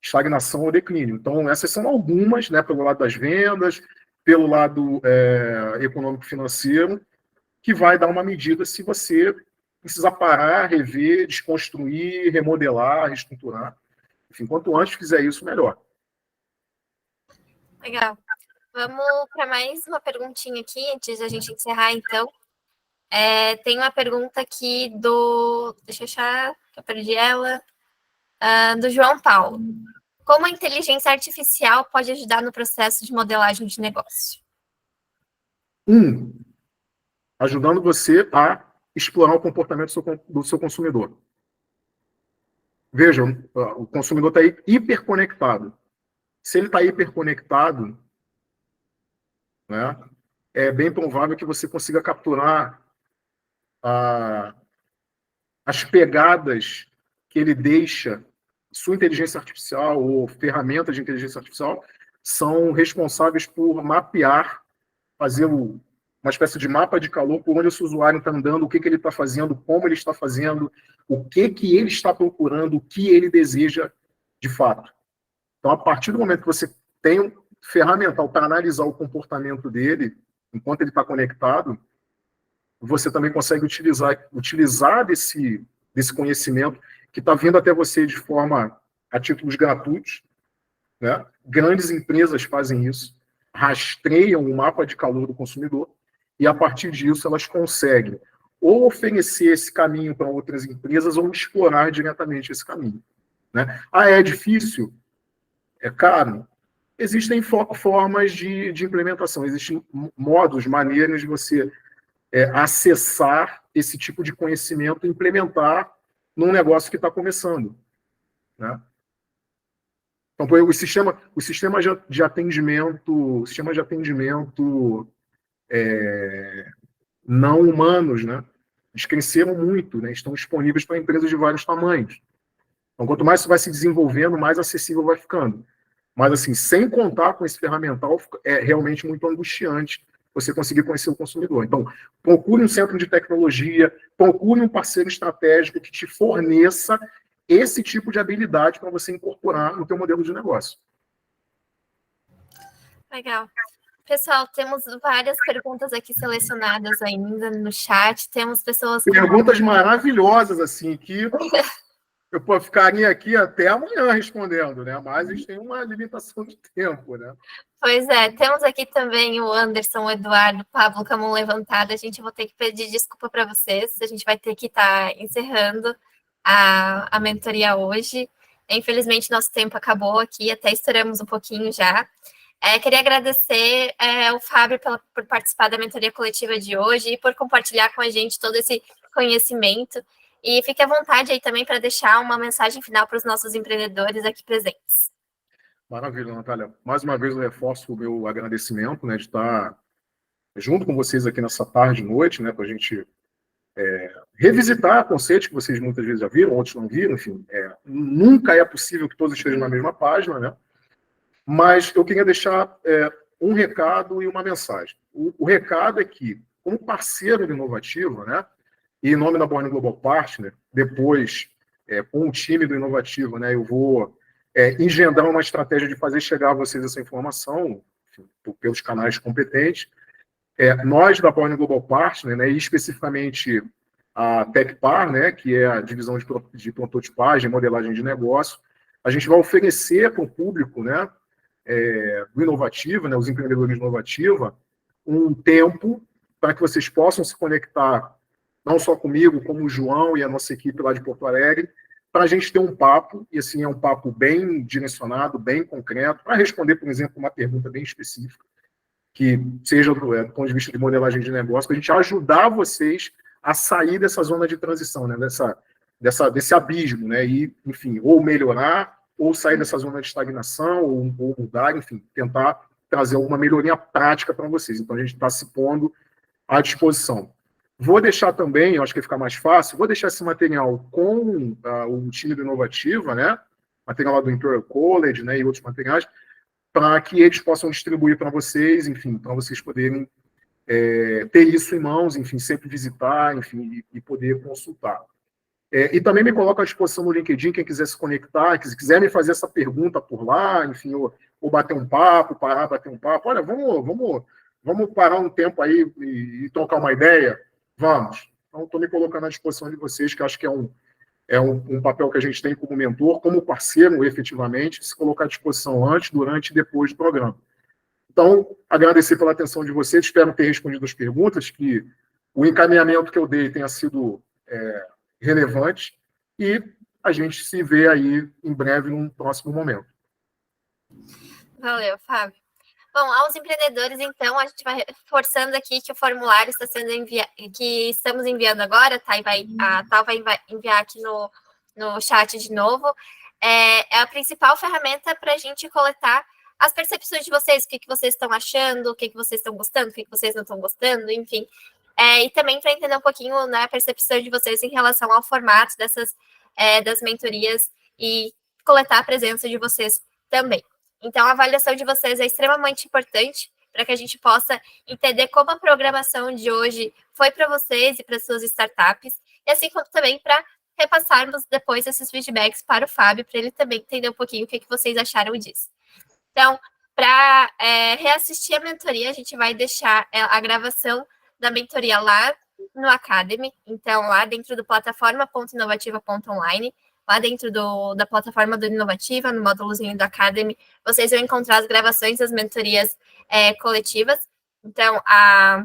Estagnação ou declínio. Então, essas são algumas, né, pelo lado das vendas, pelo lado econômico-financeiro, que vai dar uma medida se você precisa parar, rever, desconstruir, remodelar, reestruturar. Enfim, quanto antes fizer isso, melhor. Legal. Vamos para mais uma perguntinha aqui, antes da gente encerrar, então. Tem uma pergunta aqui do... Deixa eu achar, que eu perdi ela. Do João Paulo. Como a inteligência artificial pode ajudar no processo de modelagem de negócio? Ajudando você a explorar o comportamento do seu consumidor. Vejam, o consumidor está hiperconectado. Se ele está hiperconectado, né, é bem provável que você consiga capturar as pegadas que ele deixa. Sua inteligência artificial ou ferramentas de inteligência artificial são responsáveis por mapear, fazer uma espécie de mapa de calor por onde esse usuário está andando, o que ele está fazendo, como ele está fazendo, o que ele está procurando, o que ele deseja de fato. Então, a partir do momento que você tem um ferramental para analisar o comportamento dele, enquanto ele está conectado, você também consegue utilizar desse conhecimento que está vindo até você de forma a títulos gratuitos, né? Grandes empresas fazem isso, rastreiam o mapa de calor do consumidor e, a partir disso, elas conseguem ou oferecer esse caminho para outras empresas ou explorar diretamente esse caminho, né? É difícil? É caro? Existem formas de implementação, existem modos, maneiras de você acessar esse tipo de conhecimento e implementar num negócio que está começando, né? Então, o sistema de atendimento não humanos, né? Eles cresceram muito, né? Estão disponíveis para empresas de vários tamanhos. Então, quanto mais isso vai se desenvolvendo, mais acessível vai ficando. Mas, assim, sem contar com esse ferramental, é realmente muito angustiante você conseguir conhecer o consumidor. Então, procure um centro de tecnologia, procure um parceiro estratégico que te forneça esse tipo de habilidade para você incorporar no teu modelo de negócio. Legal. Pessoal, temos várias perguntas aqui selecionadas ainda no chat. Temos pessoas... Perguntas maravilhosas, assim, que eu ficaria aqui até amanhã respondendo, né? Mas a gente tem uma limitação de tempo, né? Pois é, temos aqui também o Anderson, o Eduardo, o Pablo com a mão levantada. A gente vai ter que pedir desculpa para vocês, a gente vai ter que estar encerrando a mentoria hoje. Infelizmente, nosso tempo acabou aqui, até estouramos um pouquinho já. Queria agradecer ao Fábio por participar da mentoria coletiva de hoje e por compartilhar com a gente todo esse conhecimento. E fique à vontade aí também para deixar uma mensagem final para os nossos empreendedores aqui presentes. Maravilha, Natália. Mais uma vez eu reforço o meu agradecimento, né, de estar junto com vocês aqui nessa tarde e noite, né, para a gente revisitar conceitos que vocês muitas vezes já viram, outros não viram, enfim. Nunca é possível que todos estejam na mesma página, né? Mas eu queria deixar um recado e uma mensagem. O recado é que, como parceiro do Inovativa, né, e em nome da Born Global Partner, depois, com o time do Inovativa, né, eu vou engendrar uma estratégia de fazer chegar a vocês essa informação, enfim, pelos canais competentes. Nós, da Born Global Partner, né, e especificamente a TecPar, né, que é a divisão de prototipagem e modelagem de negócio, a gente vai oferecer para o público, né, do Inovativa, né, os empreendedores Inovativa, um tempo para que vocês possam se conectar, não só comigo, como o João e a nossa equipe lá de Porto Alegre, para a gente ter um papo, e assim, é um papo bem direcionado, bem concreto, para responder, por exemplo, uma pergunta bem específica, que seja do ponto de vista de modelagem de negócio, para a gente ajudar vocês a sair dessa zona de transição, né, desse abismo, né, e, enfim, ou melhorar, ou sair dessa zona de estagnação, ou mudar, enfim, tentar trazer alguma melhoria prática para vocês. Então, a gente está se pondo à disposição. Vou deixar também, eu acho que vai ficar mais fácil, vou deixar esse material com o time do Inovativa, né, material lá do Imperial College, né, e outros materiais, para que eles possam distribuir para vocês, enfim, para vocês poderem ter isso em mãos, enfim, sempre visitar, enfim, e poder consultar. E também me coloco à disposição no LinkedIn, quem quiser se conectar, quem quiser me fazer essa pergunta por lá, enfim, ou bater um papo, bater um papo. Olha, vamos parar um tempo aí e trocar uma ideia? Vamos. Então, estou me colocando à disposição de vocês, que acho que é um papel que a gente tem como mentor, como parceiro, efetivamente, se colocar à disposição antes, durante e depois do programa. Então, agradecer pela atenção de vocês, espero ter respondido as perguntas, que o encaminhamento que eu dei tenha sido relevante, e a gente se vê aí em breve, num próximo momento. Valeu, Fábio. Bom, aos empreendedores, então, a gente vai reforçando aqui que o formulário está sendo que estamos enviando agora, tá? A Tal vai enviar aqui no chat de novo. É a principal ferramenta para a gente coletar as percepções de vocês, o que vocês estão achando, o que vocês estão gostando, o que vocês não estão gostando, enfim. E também para entender um pouquinho, né, a percepção de vocês em relação ao formato das mentorias e coletar a presença de vocês também. Então, a avaliação de vocês é extremamente importante para que a gente possa entender como a programação de hoje foi para vocês e para suas startups, e assim como também para repassarmos depois esses feedbacks para o Fábio, para ele também entender um pouquinho o que vocês acharam disso. Então, para reassistir a mentoria, a gente vai deixar a gravação da mentoria lá no Academy, então lá dentro do plataforma.inovativa.online, lá dentro da plataforma do Inovativa, no módulozinho do Academy, vocês vão encontrar as gravações das mentorias coletivas. Então, a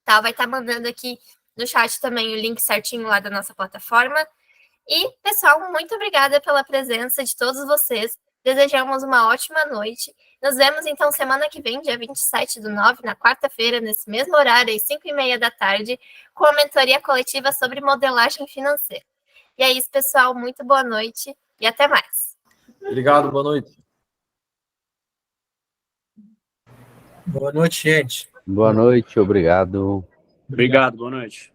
Tal vai estar mandando aqui no chat também o link certinho lá da nossa plataforma. E, pessoal, muito obrigada pela presença de todos vocês. Desejamos uma ótima noite. Nos vemos, então, semana que vem, dia 27/9, na quarta-feira, nesse mesmo horário, às 5h30 da tarde, com a mentoria coletiva sobre modelagem financeira. E é isso, pessoal. Muito boa noite e até mais. Obrigado, boa noite. Boa noite, gente. Boa noite, obrigado. Obrigado, boa noite.